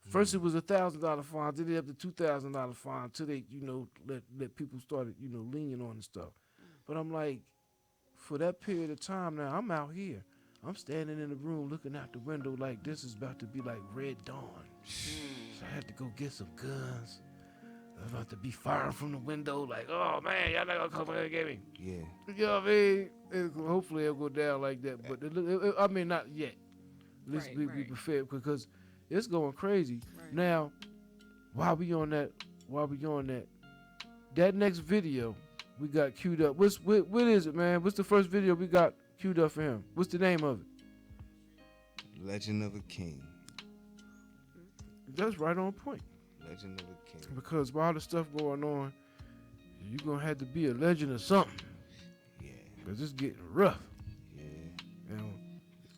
First it was $1,000 fine, then they up to $2,000 fine till they, you know, let people started, you know, leaning on and stuff. But I'm like, for that period of time now, I'm out here. I'm standing in the room looking out the window like this is about to be like Red Dawn. So I had to go get some guns. I'm about to be firing from the window like, oh man, y'all not gonna come and get me. Yeah. You know what I mean? Hopefully it'll go down like that, but I mean, not yet. Let's be prepared because it's going crazy. Right. Now, while we on that, that next video we got queued up. What is it, man? What's the first video we got queued up for him? What's the name of it? Legend of a King. That's right on point. Legend of a King. Because while the stuff going on, you're going to have to be a legend or something. Yeah. Because it's getting rough. Yeah. You know,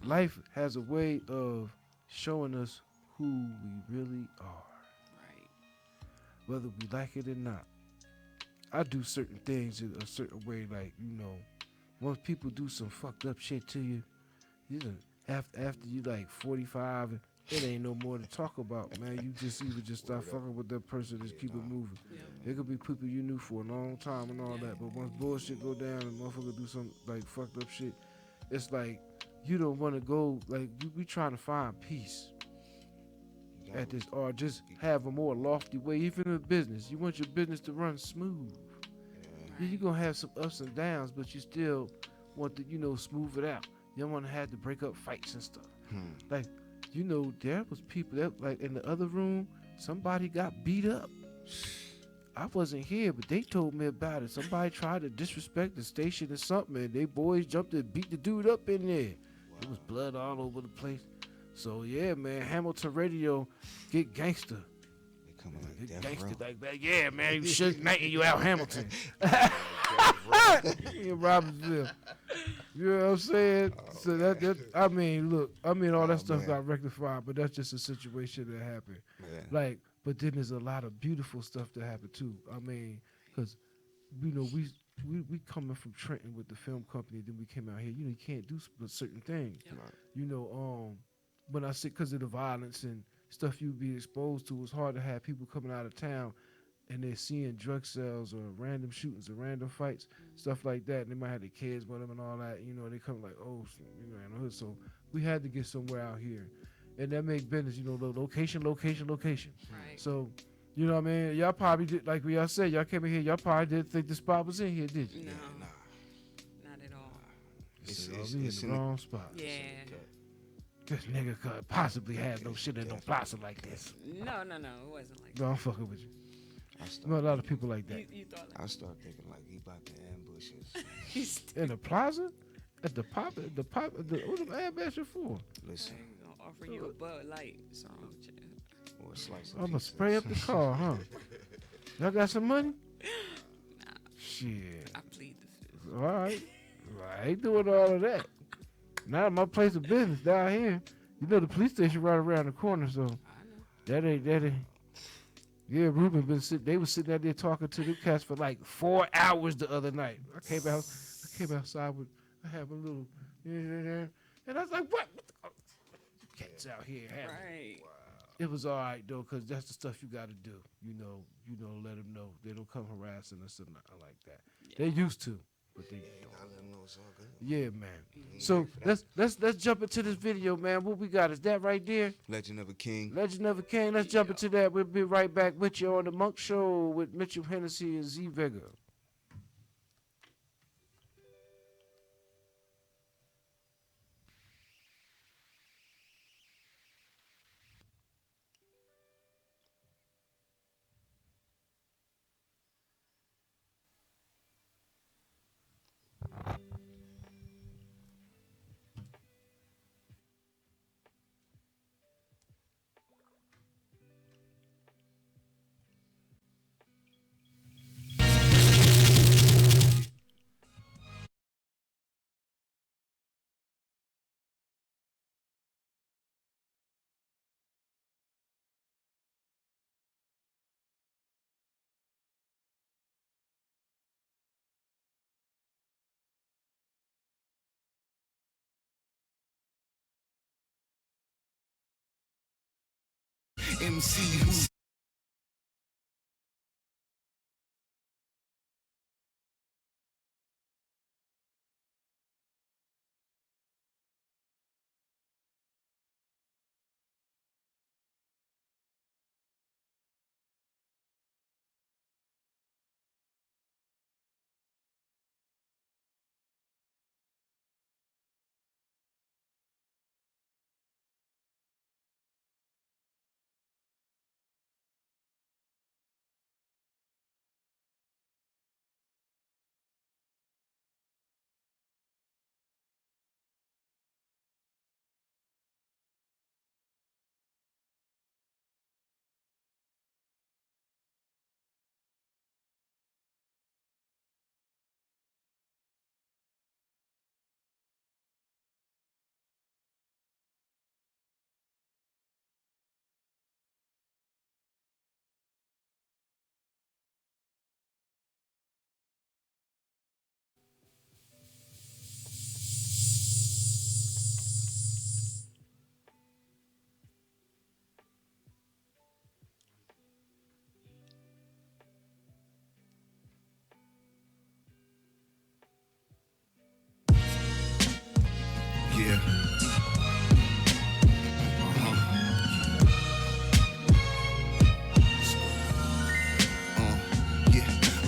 life has a way of showing us who we really are. Right. Whether we like it or not. I do certain things in a certain way, like, you know, once people do some fucked up shit to you, after you like 45, it ain't no more to talk about, man. You just either just start fucking with that person, just keep it moving. It could be people you knew for a long time and all that, but once bullshit go down and motherfucker do some like fucked up shit, it's like you don't want to go, like, we trying to find peace at this, or just have a more lofty way, even in business. You want your business to run smooth. Yeah, you're gonna have some ups and downs, but you still want to, you know, smooth it out. You don't want to have to break up fights and stuff. Like, you know, there was people that, like, in the other room, somebody got beat up. I wasn't here, but they told me about it. Somebody tried to disrespect the station or something, and they boys jumped and beat the dude up in there. It was blood all over the place. So yeah, man, Hamilton Radio, get gangster. They coming like get Death gangster Row. like that. Yeah, man, you should night and you out Hamilton. In Robbinsville. You know what I'm saying? So that I mean, look, all that stuff got rectified, but that's just a situation that happened. Like, but then there's a lot of beautiful stuff that happened too. I mean, because you know we coming from Trenton with the film company, then we came out here. You know, you can't do certain things. You know, when I say because of the violence and stuff you'd be exposed to, it's hard to have people coming out of town and they're seeing drug sales or random shootings or random fights, stuff like that. And they might have their kids with them and all that. You know, they come like, oh, you know, in the hood. So we had to get somewhere out here. And that makes business, you know, the location. Right. So, you know what I mean? Y'all probably did, like y'all said, y'all came in here, y'all probably didn't think the spot was in here, did you? No, not at all. It's in the wrong spot. Yeah. This nigga could possibly have no shit in no plaza like this. No, it wasn't like that. No, I'm fucking with you. You know, a lot of people like that. You thought I start thinking like he about to ambush us. he's In the plaza? At the pop, what them ambush for? Listen, gonna offer you a Bud Light. So or a slice of I'm gonna pizza. spray up the car, huh? Y'all got some money? Shit. I plead the fifth. All right. I ain't doing all of that. Now my place of business down here. You know the police station right around the corner, so I know. that ain't. Yeah, Ruben they was sitting out there talking to the cats for like 4 hours the other night. I came outside with I have a little and I was like, what? Cats out here having Right. It was all right though, cause that's the stuff you got to do. You know, let them know they don't come harassing us or nothing like that. They used to, but they don't. I let him know it's all good. Yeah, man. So let's jump into this video, man. What we got? Is that right there? Legend of a King. Legend of a King. Let's jump into that. We'll be right back with you on the Monk Show with Mitchil, Hennasy, and Z Vega. MC who's yeah.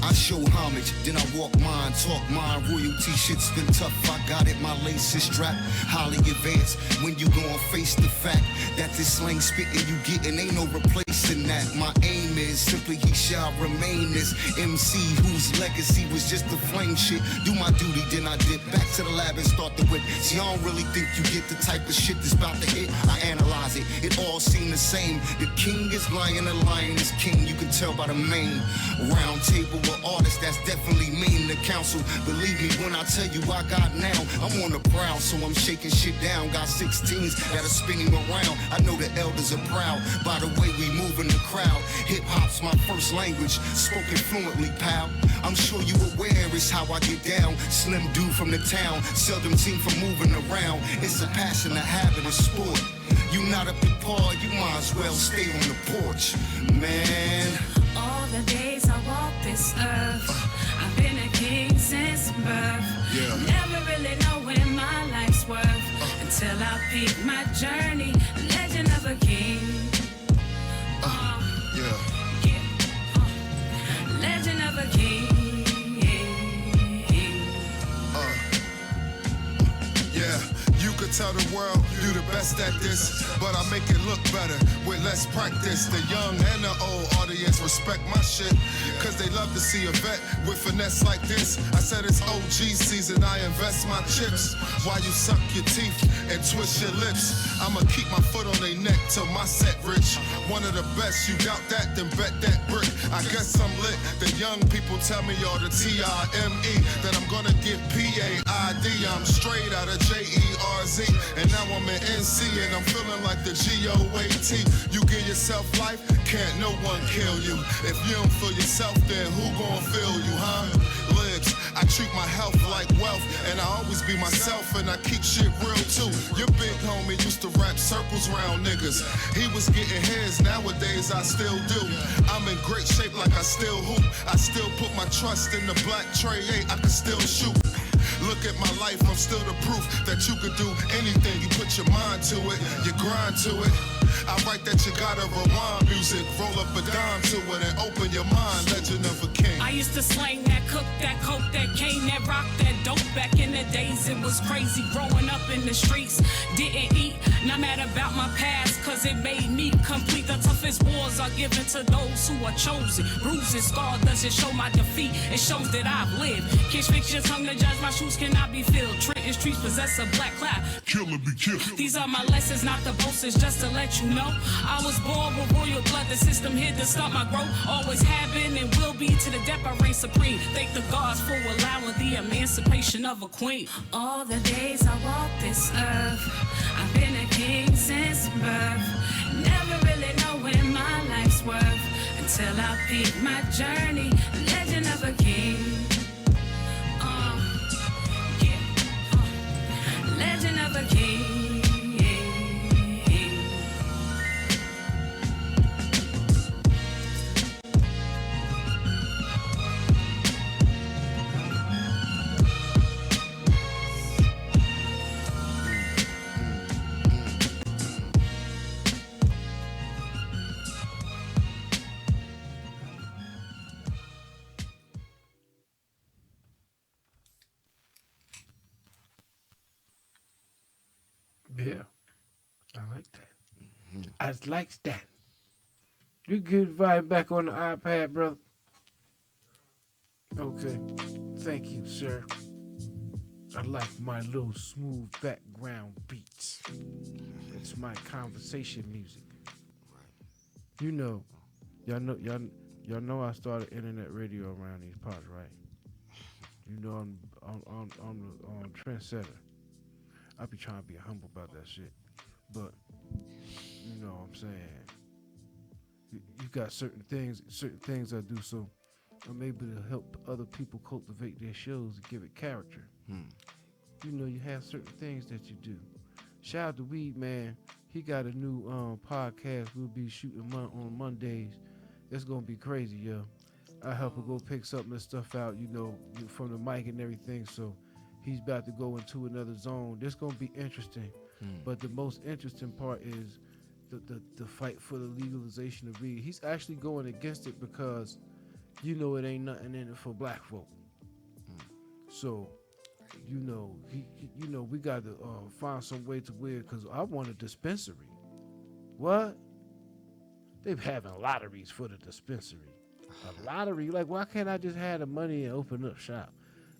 I show homage, then I walk mine, talk mine. Royalty shit's been tough, I got it, my lace is strapped, highly advanced. When you gon' face the fact that this slang spittin' you gettin' ain't no replacing that. My aim is simply he shall remain this MC whose legacy was just the flame shit. Do my duty, then I dip back to the lab and start the whip. See, I don't really think you get the type of shit that's about to hit. I analyze it, it all seem the same. The king is lion, the lion is king. You can tell by the main round table of artists, that's definitely mean. The council, believe me when I tell you I got now. I'm on the prowl, so I'm shaking shit down. Got 16s that are spinning around. I know the elders are proud by the way we move in the crowd. Hip hop's my first language, spoken fluently, pal. I'm sure you aware it's how I get down. Slim dude from the town, seldom seen for moving around. It's a passion, a habit, a sport. You not up to par, you might as well stay on the porch, man. All the days I walk this earth, I've been a king since birth. Never really knowing my life's worth until I peak my journey. Legend of a king. Legend of a king. You could tell the world you the best at this, but I make it look better with less practice. The young and the old audience respect my shit, cause they love to see a vet with finesse like this. I said it's OG season, I invest my chips while you suck your teeth and twist your lips. I'ma keep my foot on their neck till my set rich. One of the best, you doubt that, then bet that brick. I guess I'm lit. The young people tell me all the T-I-M-E, that I'm gonna get P-A-I-D. I'm straight out of J-E-R-Z, and now I'm in NC, and I'm feeling like the G-O-A-T. You give yourself life, can't no one kill you. If you don't feel yourself, then who gon' feel you, huh? Libs, I treat my health like wealth, and I always be myself, and I keep shit real too. Your big homie used to wrap circles round niggas. He was getting his, nowadays I still do. I'm in great shape like I still hoop. I still put my trust in the black Trey 8, I can still shoot. Look at my life, I'm still the proof that you could do anything. You put your mind to it, you grind to it. I write that you gotta rewind music, roll up a dime to it and open your mind, legend of a king. I used to slang that, cook that, coke that, cane that, rock that dope. Back in the days it was crazy growing up in the streets. Didn't eat, not mad about my past, cause it made me complete. The toughest wars are given to those who are chosen. Bruises, scar doesn't show my defeat, it shows that I've lived. Kiss fix your tongue to judge, my shoes cannot be filled. Trenton streets possess a black cloud. Killer be killed. These are my lessons, not the boasters, just to let you know. I was born with royal blood, the system here to stop my growth. Always have been and will be to the depth I reign supreme. Thank the gods for allowing the emancipation of a queen. All the days I walk this earth, I've been a king since birth. Never really knowing my life's worth until I peak my journey. Legend of a king. Legend of a king. Yeah, I like that. I like that. You get right back on the iPad, brother. Okay, thank you, sir. I like my little smooth background beats. It's my conversation music. You know, y'all know I started internet radio around these parts, right? You know I'm on trendsetter. I be trying to be humble about that shit, but you know what I'm saying. You got certain things I do, so I'm able to help other people cultivate their shows and give it character. You know, you have certain things that you do. Shout out to Weed Man. He got a new podcast we'll be shooting on Mondays. It's gonna be crazy, yo. I help him go pick some of the stuff out, you know, from the mic and everything. So he's about to go into another zone. This gonna be interesting. But the most interesting part is the fight for the legalization of weed. He's actually going against it because, you know, it ain't nothing in it for black folk. So, you know, we got to find some way to where, because I want a dispensary. What? They're having lotteries for the dispensary. A lottery? Like, why can't I just have the money and open up shop?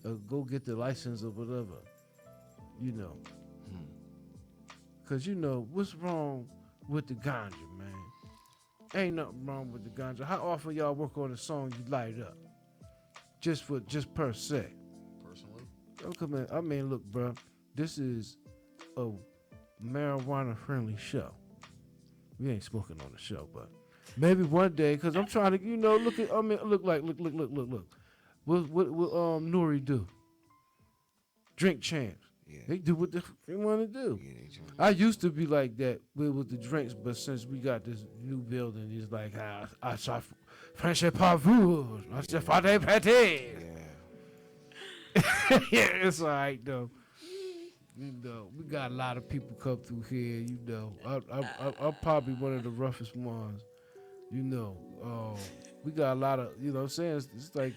Or go get the license or whatever. You know. Because, you know, what's wrong with the ganja, man? Ain't nothing wrong with the ganja. How often y'all work on a song you light up? Just per se. Personally? Oh, come on. I mean, look, bro. This is a marijuana-friendly show. We ain't smoking on the show, but maybe one day, because I'm trying to, you know, look. Look. What Nori do? Drink champs. Yeah. They do what they want to do. Yeah, I used to be like that with the drinks, but since we got this new building, it's like, I saw friendship par vous, I said, Friday party. Yeah, it's all right, though. You know, we got a lot of people come through here, you know. I'm probably one of the roughest ones, you know. We got a lot of, you know what I'm saying? It's like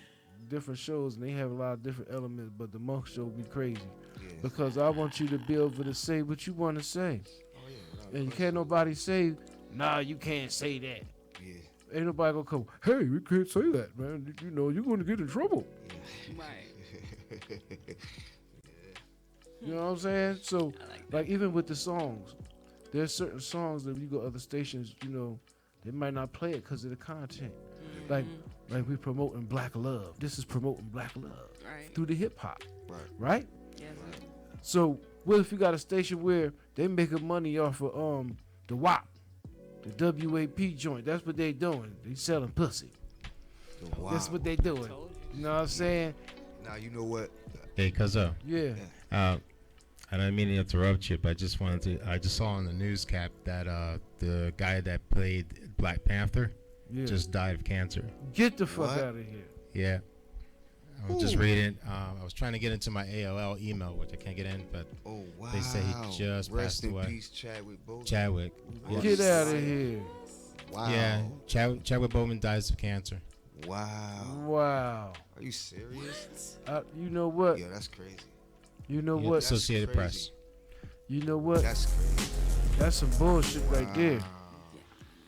different shows, and they have a lot of different elements. But the Monk show be crazy Yeah. because I want you to be able to say what you want to say, Oh yeah. without and you question. can't nobody say, "Nah, you can't say that." Yeah. Ain't nobody gonna come, "Hey, you can't say that, man. You know you're gonna get in trouble." Right. You know what I'm saying? So, I like that. like even with the songs, there's certain songs that you go other stations, you know, they might not play it because of the content. Like we promoting black love. This is promoting black love Right. through the hip hop, Right. right? Yes, sir. So what if you got a station where they making money off of the WAP, the WAP joint? That's what they doing. They selling pussy. Wow. That's what they doing. Told you. You know what I'm saying? Now you know what? Hey, Cuzzo. Yeah. I don't mean to interrupt you, but I just saw on the news cap that the guy that played Black Panther Yeah. just died of cancer. Get the fuck What? out of here. Yeah. I was just reading. I was trying to get into my AOL email, which I can't get in, but Oh wow. They say he just Rest passed in away. peace, Chadwick Boseman. Chadwick. What? Get out of here. Wow. Yeah, Chadwick Boseman dies of cancer. Wow. Wow. Are you serious? You know what? Yeah, that's crazy. You know Yeah, what? That's Associated crazy. Press. You know what? That's crazy. That's some bullshit right there. Wow.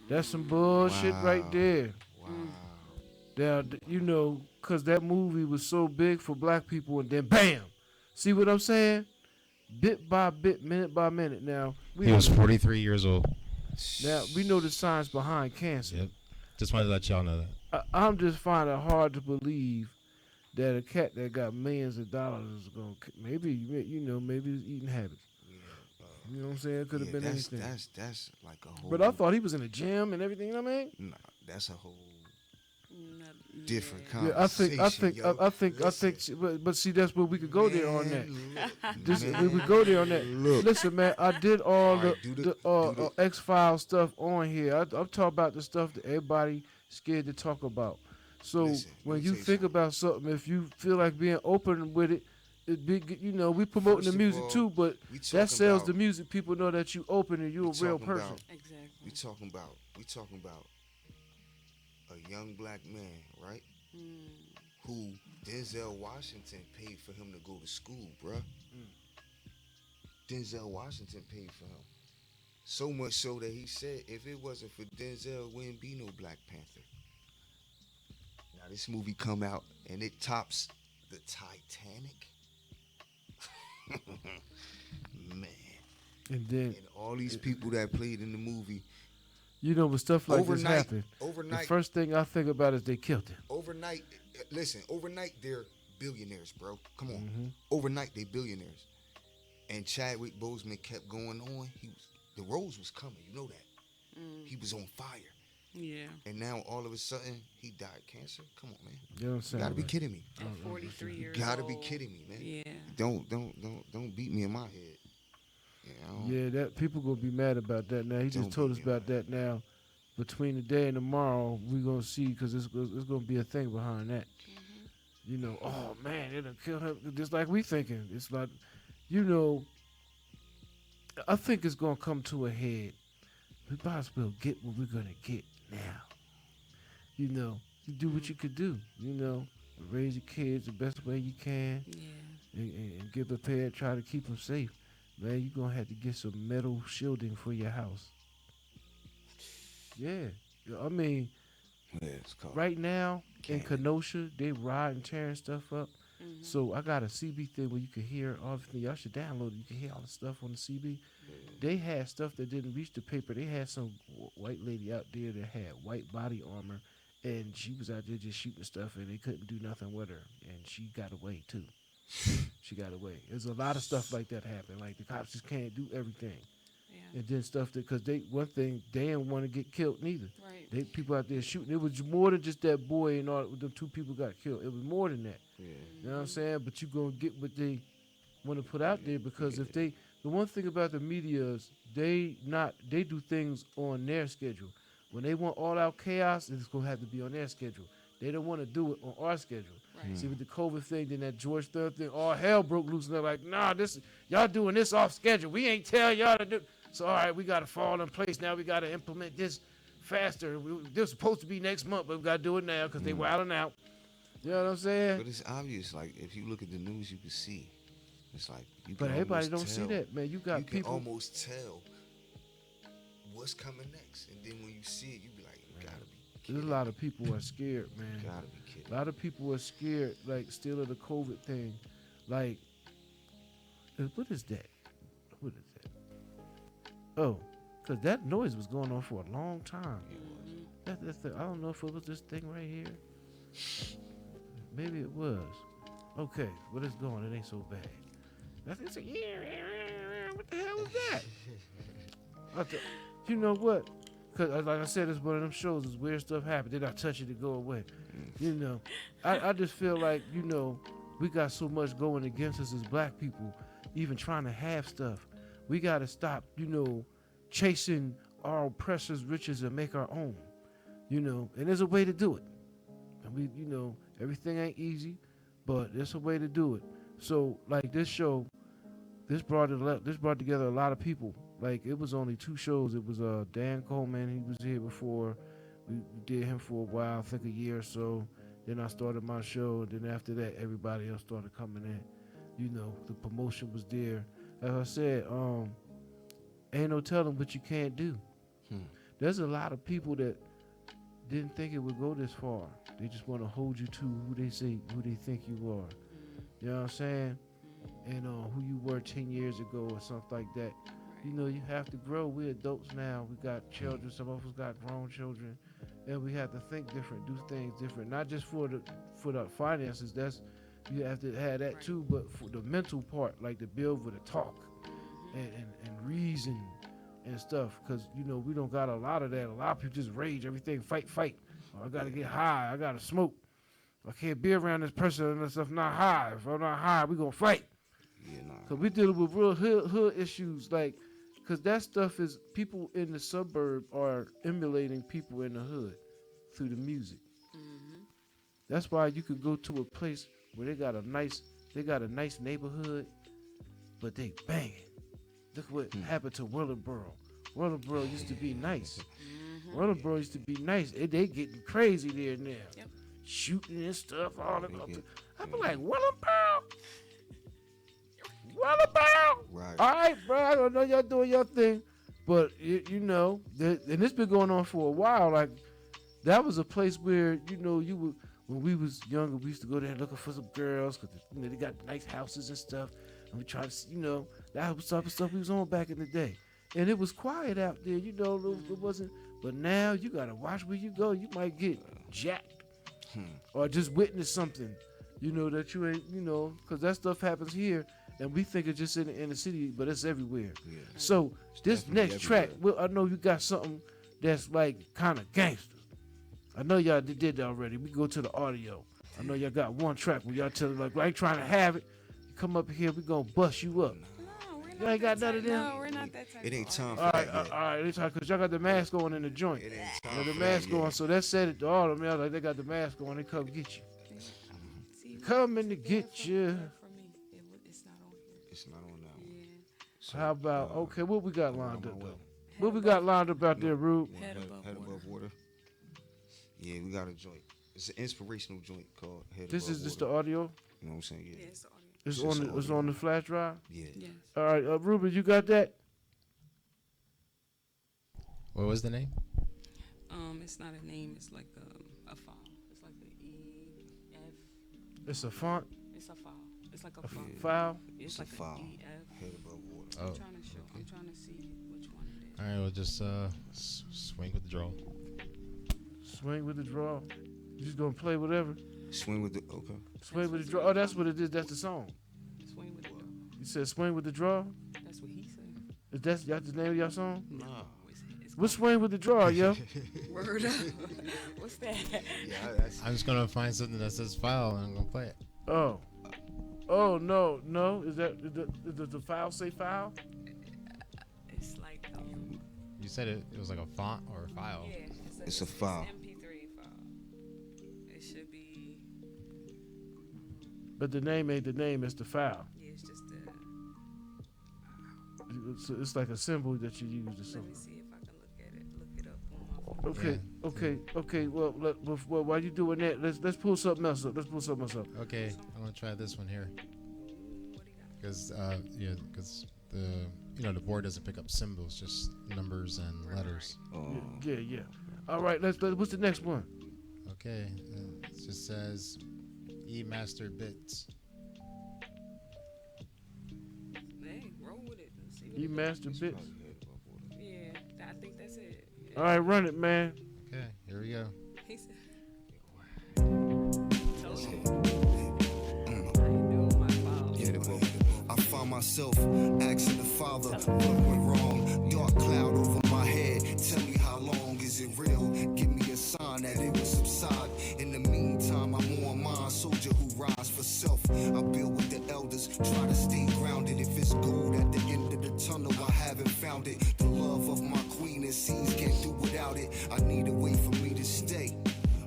That's some bullshit right Wow. there. Wow. Now, you know, because that movie was so big for black people, and then bam! See what I'm saying? Bit by bit, minute by minute. Now, He was 43 years old. we know the science behind cancer. Yep. Just wanted to let y'all know that. I'm just finding it hard to believe that a cat that got millions of dollars is going to, maybe his eating habits. You know what I'm saying? It could have been that's, anything. That's like a whole. But I thought he was in the gym and everything, you know what I mean? Nah, that's a whole No, different yeah. Yeah, I think, Listen, but see, that's where we could go there on that. This, we man, would go there on that. Look. Listen, man, I did all Alright, the, do the, the- X-File stuff on here. I'm talking about the stuff that everybody scared to talk about. So Listen, let when me you tell you think something. about something, if you feel like being open with it, we promoting First the of music all, too, but we that talking sells about- the music. People know that you open and you a we real talking person. about- Exactly. we talking about a young black man, right? Who Denzel Washington paid for him to go to school, bruh. Denzel Washington paid for him. So much so that he said if it wasn't for Denzel, it wouldn't be no Black Panther. Now this movie come out and it tops the Titanic. Man. And then And all these people that played in the movie, with stuff like this overnight, happen, the overnight, first thing I think about is they killed him. overnight, listen, overnight they're billionaires, bro. Come on. Mm-hmm. Overnight they billionaires. And Chadwick Boseman kept going on. The rose was coming, you know that. He was on fire. Yeah. And now all of a sudden he died of cancer. Come on, man. You know what I'm You saying? gotta be man? kidding me. At 43 You years gotta be old. kidding me, man. Yeah. Don't beat me in my head. Yeah, that people gonna be mad about that now. He just Don't told us be about that now. Between today and tomorrow, we gonna see because it's gonna be a thing behind that. Oh man, it'll kill him. Just like we thinking. It's like, I think it's gonna come to a head. We might as well get what we're gonna get now. You do what you could do. Raise your kids the best way you can, Yeah. and get prepared. Try to keep them safe. Man, you're gonna have to get some metal shielding for your house. Yeah, I mean, Yeah, it's called. right now in Cannon. Kenosha, they riding, tearing stuff up. So I got a CB thing where you can hear everything. Y'all should download it. You can hear all the stuff on the CB. They had stuff that didn't reach the paper. They had some white lady out there that had white body armor, and she was out there just shooting stuff, and they couldn't do nothing with her, and she got away too. She got away. There's a lot of stuff like that happen. Like the cops just can't do everything, Yeah. and then stuff that because they didn't want to get killed neither. Right. They people out there shooting. It was more than just that boy and all. The two people got killed. It was more than that. Yeah. You know what I'm saying? But you gonna get what they want to put out there because if the one thing about the media is they do things on their schedule. When they want all out chaos, it's gonna have to be on their schedule. They don't want to do it on our schedule. Right. See with the COVID thing, then that George Third thing, all hell broke loose, and they're like, nah, y'all doing this off schedule. We ain't tell y'all to do. So all right, we gotta fall in place now. We gotta implement this faster. This was supposed to be next month, but we gotta do it now because they wilding out. You know what I'm saying? But it's obvious. Like if you look at the news, you can see. It's like you can But everybody don't almost see tell. that, man. You got You can people. almost tell what's coming next, and then when you see it, you be like, you gotta be There's kidding. a lot of people are scared, man. You gotta be kidding. A lot of people are scared, like still of the COVID thing. Like, what is that? What is that? Oh, because that noise was going on for a long time. That's I don't know if it was this thing right here. Maybe it was. Okay, but it's going. It ain't so bad. It's a what the hell was that? You know what? Because like I said, it's one of them shows. Is weird stuff happen. Then I touch it to go away. You know, I just feel like we got so much going against us as black people. Even trying to have stuff, we got to stop. Chasing our oppressors' riches and make our own. And there's a way to do it. And we, everything ain't easy, but there's a way to do it. So like this show, this brought together a lot of people. Like it was only 2 shows. It was Dan Coleman. He was here before. We did him for a while, I think a year or so. Then I started my show. Then after that, everybody else started coming in. The promotion was there. As I said, ain't no telling what you can't do. There's a lot of people that didn't think it would go this far. They just want to hold you to who they think you are. You know what I'm saying? And who you were 10 years ago or something like that. You have to grow. We're adults now. We got children. Some of us got grown children, and we have to think different, do things different. Not just for the finances. You have to have that too, but for the mental part, like to be able to talk and reason and stuff. Because we don't got a lot of that. A lot of people just rage, everything, fight. I gotta get high. I gotta smoke. I can't be around this person unless I'm not high. If I'm not high, we gonna fight. Cause we dealing with real hood issues, like, cause that stuff is people in the suburb are emulating people in the hood through the music. That's why you could go to a place where they got a nice neighborhood, but they banging. Look what happened to Willingboro. Willingboro used to be nice. Willingboro used to be nice. They getting crazy there now. Yep. Shooting and stuff, all that. I be like, Willingboro? Right. All right, bro. I know y'all doing your thing, but and it's been going on for a while. Like that was a place where you would when we was younger, we used to go there looking for some girls because they got nice houses and stuff, and we tried to that was type of stuff we was on back in the day, and it was quiet out there. It wasn't. But now you gotta watch where you go. You might get jacked or just witness something, that you ain't, because that stuff happens here. And we think it's just in the city, but it's everywhere. Yeah. So this next track, I know you got something that's like kind of gangster. I know y'all did that already. We go to the audio. I know y'all got one track where y'all tell like, I ain't trying to have it. You come up here, we gonna bust you up. No, we're not. You ain't got none of them. No, we're not that type. It ain't time for all that. All right, it's because y'all got the mask on in the joint. It ain't time the for mask that, on, so that said it to all of them. Like they got the mask on, they come get you. Coming to get you. It's not on that one. Yeah. So, How about okay? What we got lined up though? Head What we got lined up out there, Rube? Head above water. Yeah, we got a joint. It's an inspirational joint called Head This Above is just Water. the audio. You know what I'm saying? Yeah. Yeah, it's the audio. It's on the flash drive. Yeah. Yes. All right, Ruben, you got that? What was the name? It's not a name. It's like a file. It's like the E-F. It's a font. It's a file. It's like a file. File. It's a like file. an E-F. Head Above Water. Oh. I'm trying to show. I'm trying to see which one it is. All right, we'll just swing with the draw. Swing with the draw. You just gonna play whatever. Swing with the okay. Swing with the draw. Oh, that's what it is. That's the song. Swing with the draw. You said swing with the draw. That's what he said. Is that y'all the name of your song? Nah. What's swing with the draw, yo? Word up. What's that? Yeah, that's I'm just gonna find something that says file and I'm gonna play it. Oh no. Is does the file say file? It's like You said it was like a font or a file. yeah. It's a file. MP3 file. It should be. But the name ain't the name. It's the file. Yeah, it's just It's like a symbol that you use or Let me something. see if I can look it up on my phone. Okay, Yeah. okay. Well, while you doing that, let's pull something else up. Let's pull something else up. Okay, I'm gonna try this one here. Because the board doesn't pick up symbols, just numbers and letters. Oh. Yeah. All right, let's. What's the next one? Okay, it just says E master bits. Hey, roll with it. Let's see what E it master bits. does. Yeah, I think that's it. Yeah. All right, run it, man. Okay, here we go. He said, told you. I know my fault. Yeah, the vote. I find myself asking the Father what went wrong. Dark cloud over my head. Tell me how long is it real? Give me a sign that it will subside. In the meantime, I'm on mine. Soldier who rise for self. I build with the elders. Try to stay grounded. If it's gold at the end of the tunnel, I haven't found it. The love of my queen and seas can't do without it. I need a way for me to stay.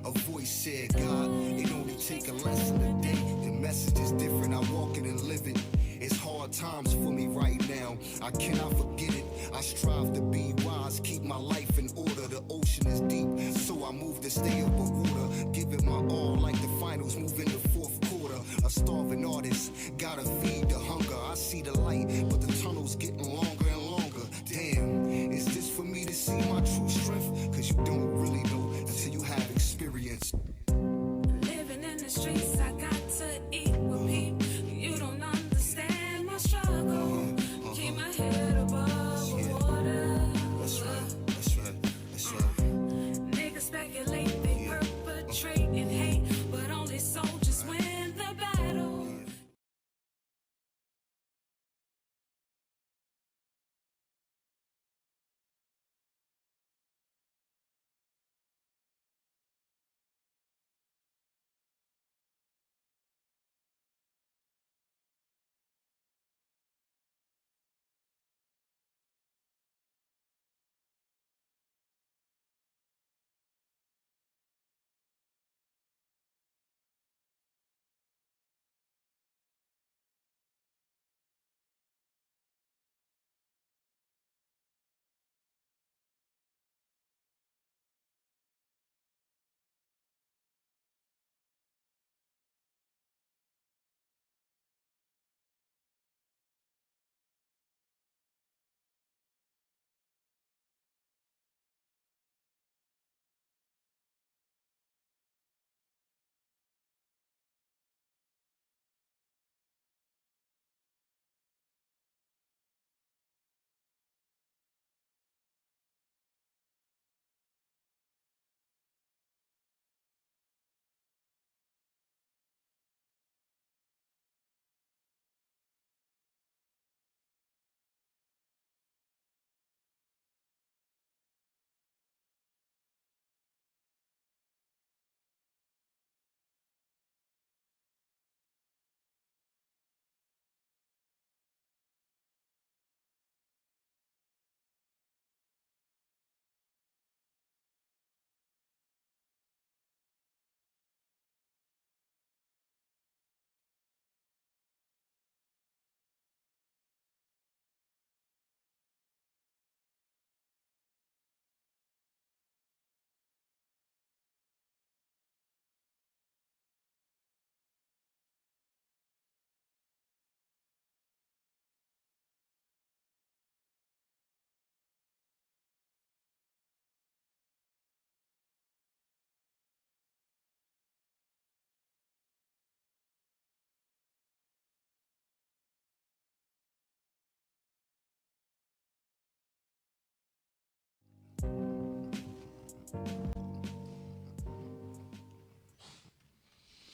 A voice said, God, it only take a lesson a day. The message is different. I walk it and live it. It's hard times for me right now. I cannot forget it. I strive to be wise, keep my life in order. The ocean is deep, so I move to stay above water. Give it my all like the finals, move in the fourth quarter. A starving artist, gotta feed the hunger. I see the light, but the tunnel's getting longer and longer. Damn, is this for me to see my true strength? Cause you don't really know until you have experience. Living in the streets, I got to eat with people. You don't understand my struggle. Keep my head above the water. That's right. Niggas speculate, they perpetrate and hate, but only soldiers win the battle.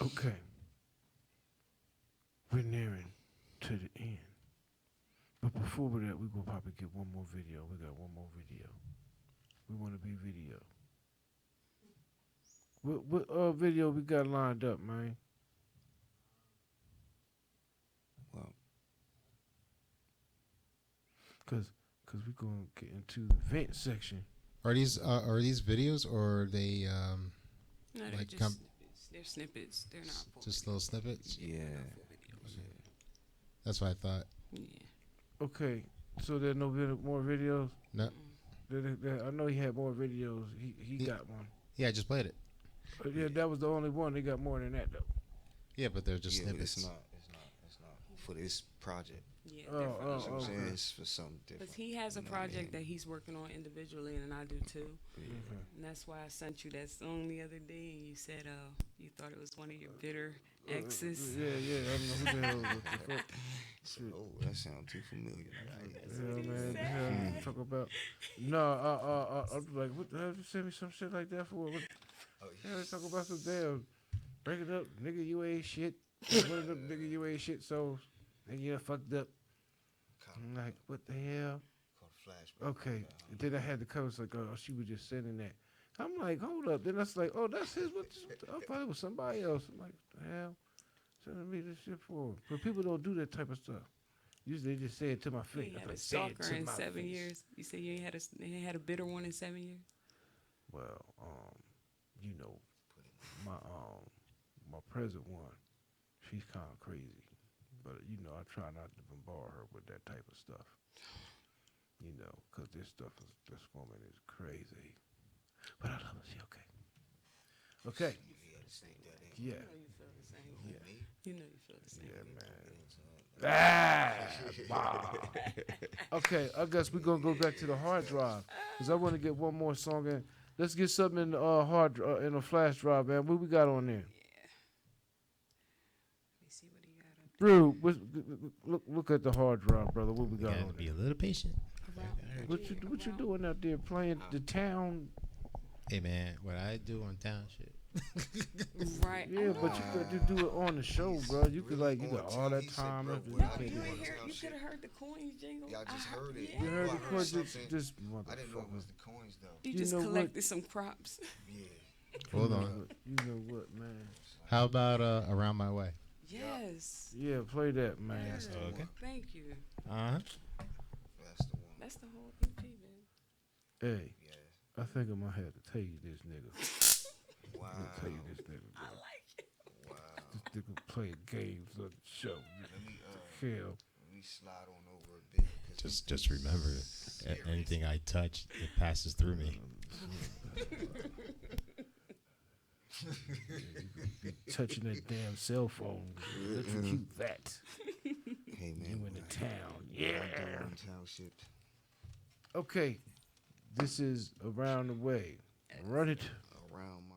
Okay. We're nearing to the end. But before that, we're going to probably get one more video. We got one more video. We want to be video. What video we got lined up, man? Well, Cause we're going to get into the vent section. Are these videos or are they No, they're like just snippets. They're snippets. They're not full just video. little snippets? yeah. Full videos. That's what I thought. Yeah. Okay, so there no more videos? No. I know he had more videos. He got one. Yeah, I just played it. But yeah, that was the only one. They got more than that though. Yeah, but they're just Yeah, but snippets. it's not for this project. Yeah, Oh, different. You know what I'm saying? okay. It's for something different. Because he has a You know what I project mean? that he's working on individually, and I do too. And that's why I sent you that song the other day, and you said you thought it was one of your bitter exes. Yeah. I don't know who the hell was the fuck. Oh, that sounds too familiar. Yeah, man. The hell you talk about? No, I was like, what the hell? You send me some shit like that for? What? Yeah, they talk about some damn. Break it up, nigga. You ain't shit. What up, nigga? You ain't shit. So, nigga, you fucked up. I'm like, what the hell? Called flashback. Okay. And then I had the cover like, oh, she was just sending that. I'm like, hold up. Then I was like, oh, that's his. I thought it was somebody else. I'm like, what the hell? Sending me this shit for? But people don't do that type of stuff. Usually they just say it to my You face. ain't had Like, a say it stalker to in my 7 face. years. You said you ain't had a bitter one in 7 years. Well, you know, my present one, she's kind of crazy, but you know, I try not to bombard her with that type of stuff. You know, 'cause this woman is crazy. But I love her. She okay. Okay. Yeah. You know you feel the same. Yeah. You know you feel the same. Yeah, man. Okay, I guess we're gonna go back to the hard drive because I want to get one more song in. Let's get something in in a flash drive, man. What we got on there? Yeah. Let me see what he got up Brew, look at the hard drive, brother. What we You got gotta on be there? a little patient. there. What you doing out there playing the town? Hey man, what I do on town shit. Right. Yeah, but you could do it on the show, bro. You could you got all that time. Bro, You what I can't do do on it. town You shit. could have heard the coins jingle. Yeah, I just heard it. Yeah. You heard I the heard coins? something. This I didn't know it motherfucker. was the coins though. You You just know what? collected some crops. Yeah. Hold You know on. what- You know what, man? How about Around My Way? Yes. Yeah, play that, man. That's the Okay. one. Thank you. Uh-huh. That's the one. That's the whole EP, man. Hey, Yeah. I think I'm gonna have to tell you this, nigga. Wow. I'm gonna tell you this, nigga. I Bro. like it. Wow. This nigga playing games on the show. Let me Hell. let me slide on over a bit. 'Cause Just remember, anything I touch, it passes through me. Be touching that damn cell phone. Electrocute that. Hey man, You in the town. I'm Yeah. doing town shit. Okay. This is Around the Way. Run it. Around my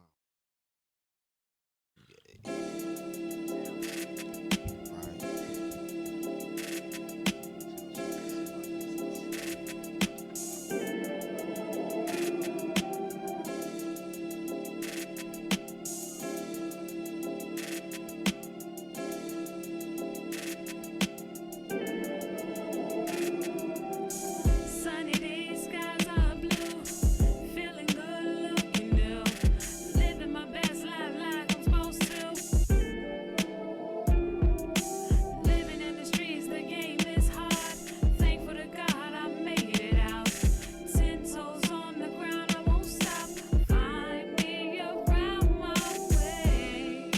Sunny days, skies are blue. Feeling good, looking new. Living my best life like I'm supposed to. Living in the streets, the game is hard. Thankful to God I made it out. 10 toes on the ground, I won't stop. Find me around my way.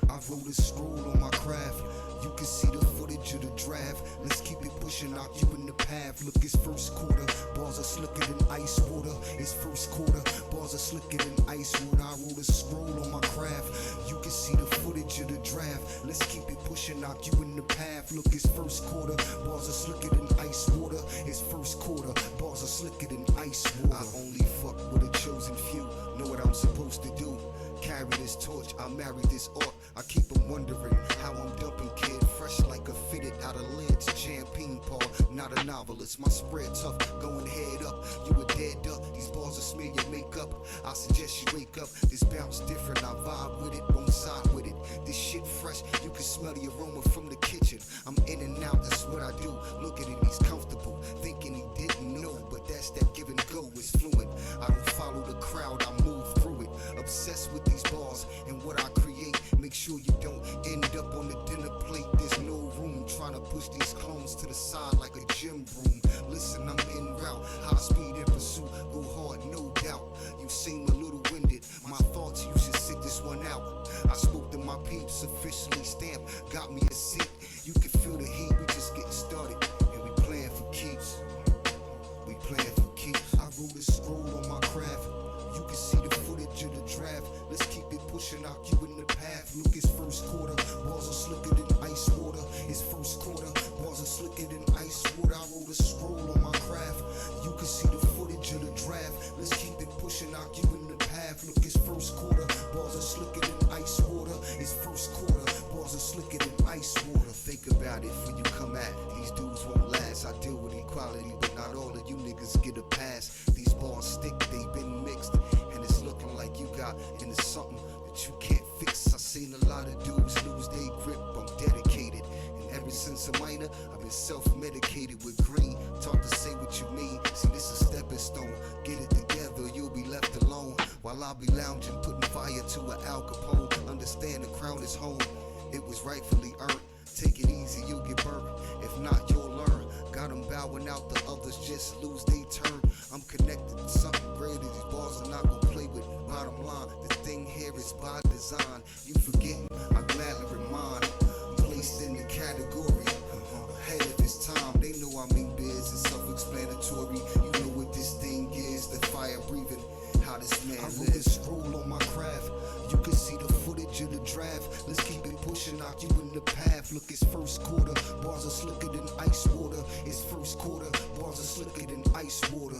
I wrote a scroll on my craft. You can see the footage of the draft. Let's keep it pushing out you in the path. Look, it's first quarter. Balls are slicker than ice water. It's first quarter. Balls are slicker than ice water. I wrote a scroll on my craft. You can see the footage of the draft. Let's keep it pushing push and knock you in the path. Look, it's first quarter, bars are slicker than ice water. It's first quarter, bars are slicker than ice water. I only fuck with a chosen few, know what I'm supposed to do. Carry this torch, I marry this art. I keep them wondering how I'm dumping, kid. Fresh like a fitted out of lids. Champagne Paul, not a novelist. My spread tough, going head up. You a dead duck, these balls will smear your makeup. I suggest you wake up. This bounce different, I vibe with it, won't side with it. This shit fresh, you can smell the aroma from the kitchen. I'm in and out, that's what I do. Look at it, he's comfortable, thinking he didn't know. But that's that give and go, it's fluent. I don't follow the crowd, I move through it. Obsessed with these bars and what I create. Make sure you don't end up on the dinner plate. There's no room trying to push these clones to the side like a gym broom. Listen, I'm en route, high speed in pursuit, go hard, no doubt. You seem a little winded, my thoughts, you should sit this one out. I spoke to my peeps, officially stamped, got me a seat. You can feel the heat, we just getting started, and we playing for keeps. We playing for keeps. I wrote a scroll on my craft. You can see the footage of the draft. Let's keep it pushing, knock you in the path. Look, it's first quarter, balls are slicker than ice water. It's first quarter, balls are slicker than ice water. I wrote a scroll on my craft. You can see the footage of the draft. Let's keep it pushing, knock you in the path. Look, it's first quarter, balls are slicker than ice water. It's first quarter, balls are slicker than ice water. Think about it when you come at. These dudes won't last. I deal with equality, but not all of you niggas get a pass. These balls stick, they been mixed, and it's looking like you got into something that you can't fix. I seen a lot of dudes lose their grip. I'm dedicated, and ever since a minor, I've been self-medicated with green. Taught to say what you mean. See, this is stepping stone. Get it together, you'll be left alone. While I'll be lounging, putting fire to an Al Capone. Understand the crown is home. It was rightfully earned. Take it easy, you'll get burnt. If not, you'll learn. Got them bowing out, the others just lose their turn. I'm connected to something greater. These balls are not gonna play with. Bottom line, this thing here is by design. You forgetting, I gladly remind. Placed in the category ahead of its time. They know I mean biz, it's self-explanatory. You know what this thing is, the fire breathing. How this man lives. I wrote a scroll on my craft. You can see the footage of the draft. Let's keep it pushing, knock you in the path. Look, it's first quarter, bars are slicker than ice water. It's first quarter, bars are slicker than ice water.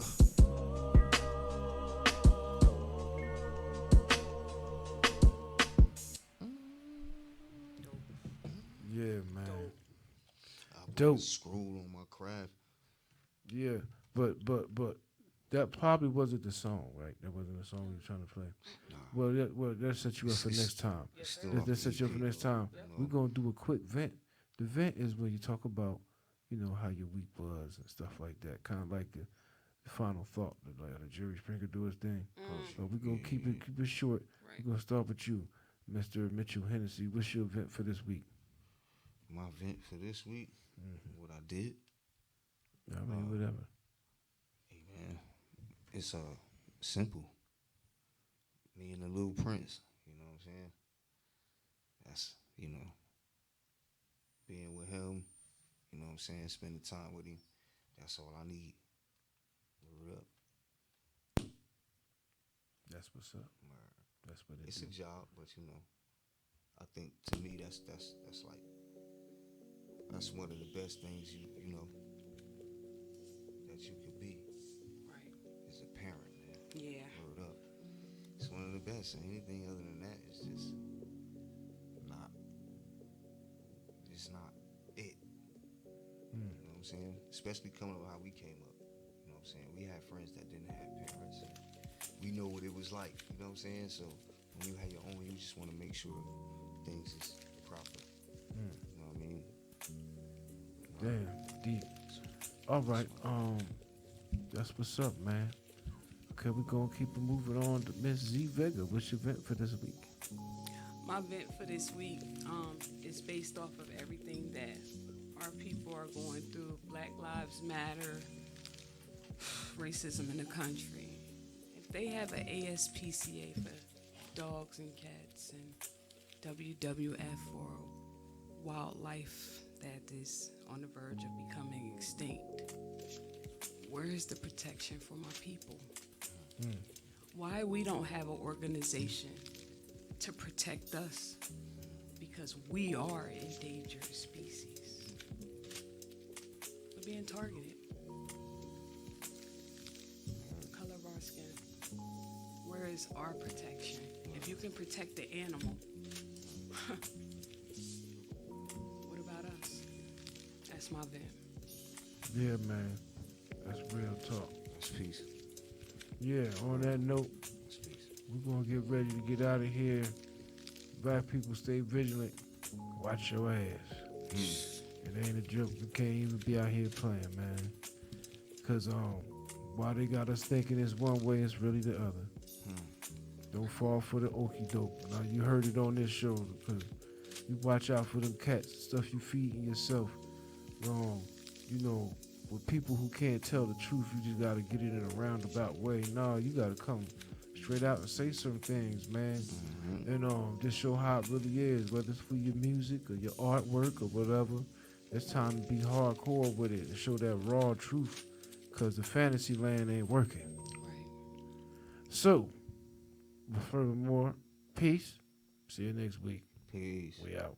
Yeah, man. I wrote Dope. a scroll on my craft. Yeah, but that probably wasn't the song, right? That wasn't the song you were trying to play. Nah. Well, that set you up for next time. It's still That off the set you up for EP, next though, time. you know. We're gonna do a quick vent. The vent is where you talk about, how your week was and stuff like that. Kind of like the final thought, like the Jerry Springer do his thing. But we're gonna keep it short. Right. We're gonna start with you, Mr. Mitchell Hennasy. What's your vent for this week? My vent for this week, what I did. I mean, whatever. Hey man, it's simple. Me and the Little Prince, you know what I'm saying? That's, being with him, you know what I'm saying, spending time with him. That's all I need. Word up. That's what's up. Word. That's what it It's is. a job, but I think to me that's like that's one of the best things you know that you could be Right. as a parent, man. Yeah. Word up. It's one of the best. Anything other than that is just not. It's not it. You know what I'm saying? Especially coming up how we came up. You know what I'm saying? We had friends that didn't have parents. And we know what it was like. You know what I'm saying? So when you have your own, you just want to make sure things is proper. You know what I mean? Damn, deep. All right, that's what's up, man. Okay, we're gonna keep it moving on to Miss Z Vega. What's your event for this week? My event for this week is based off of everything that our people are going through. Black Lives Matter, racism in the country. If they have an ASPCA for dogs and cats and WWF for wildlife that is on the verge of becoming extinct, where is the protection for my people? Why we don't have an organization to protect us? because we are endangered species. We're being targeted. The color of our skin. Where is our protection? If you can protect the animal, what about us? That's my vent. Yeah, man. That's real talk. That's peace. Yeah, on that note, That's peace. we're going to get ready to get out of here. Black people, stay vigilant. Watch your ass. It ain't a joke. You can't even be out here playing, man. Because while they got us thinking it's one way, it's really the other. Don't fall for the okie doke. Now, you heard it on this show. Because you watch out for them cats, stuff you feeding yourself. You know, with people who can't tell the truth, you just got to get it in a roundabout way. No, you got to come straight out and say some things, man. And just show how it really is, whether it's for your music or your artwork or whatever. It's time to be hardcore with it and show that raw truth, because the fantasy land ain't working. Right. So, furthermore, peace. See you next week. Peace. We out.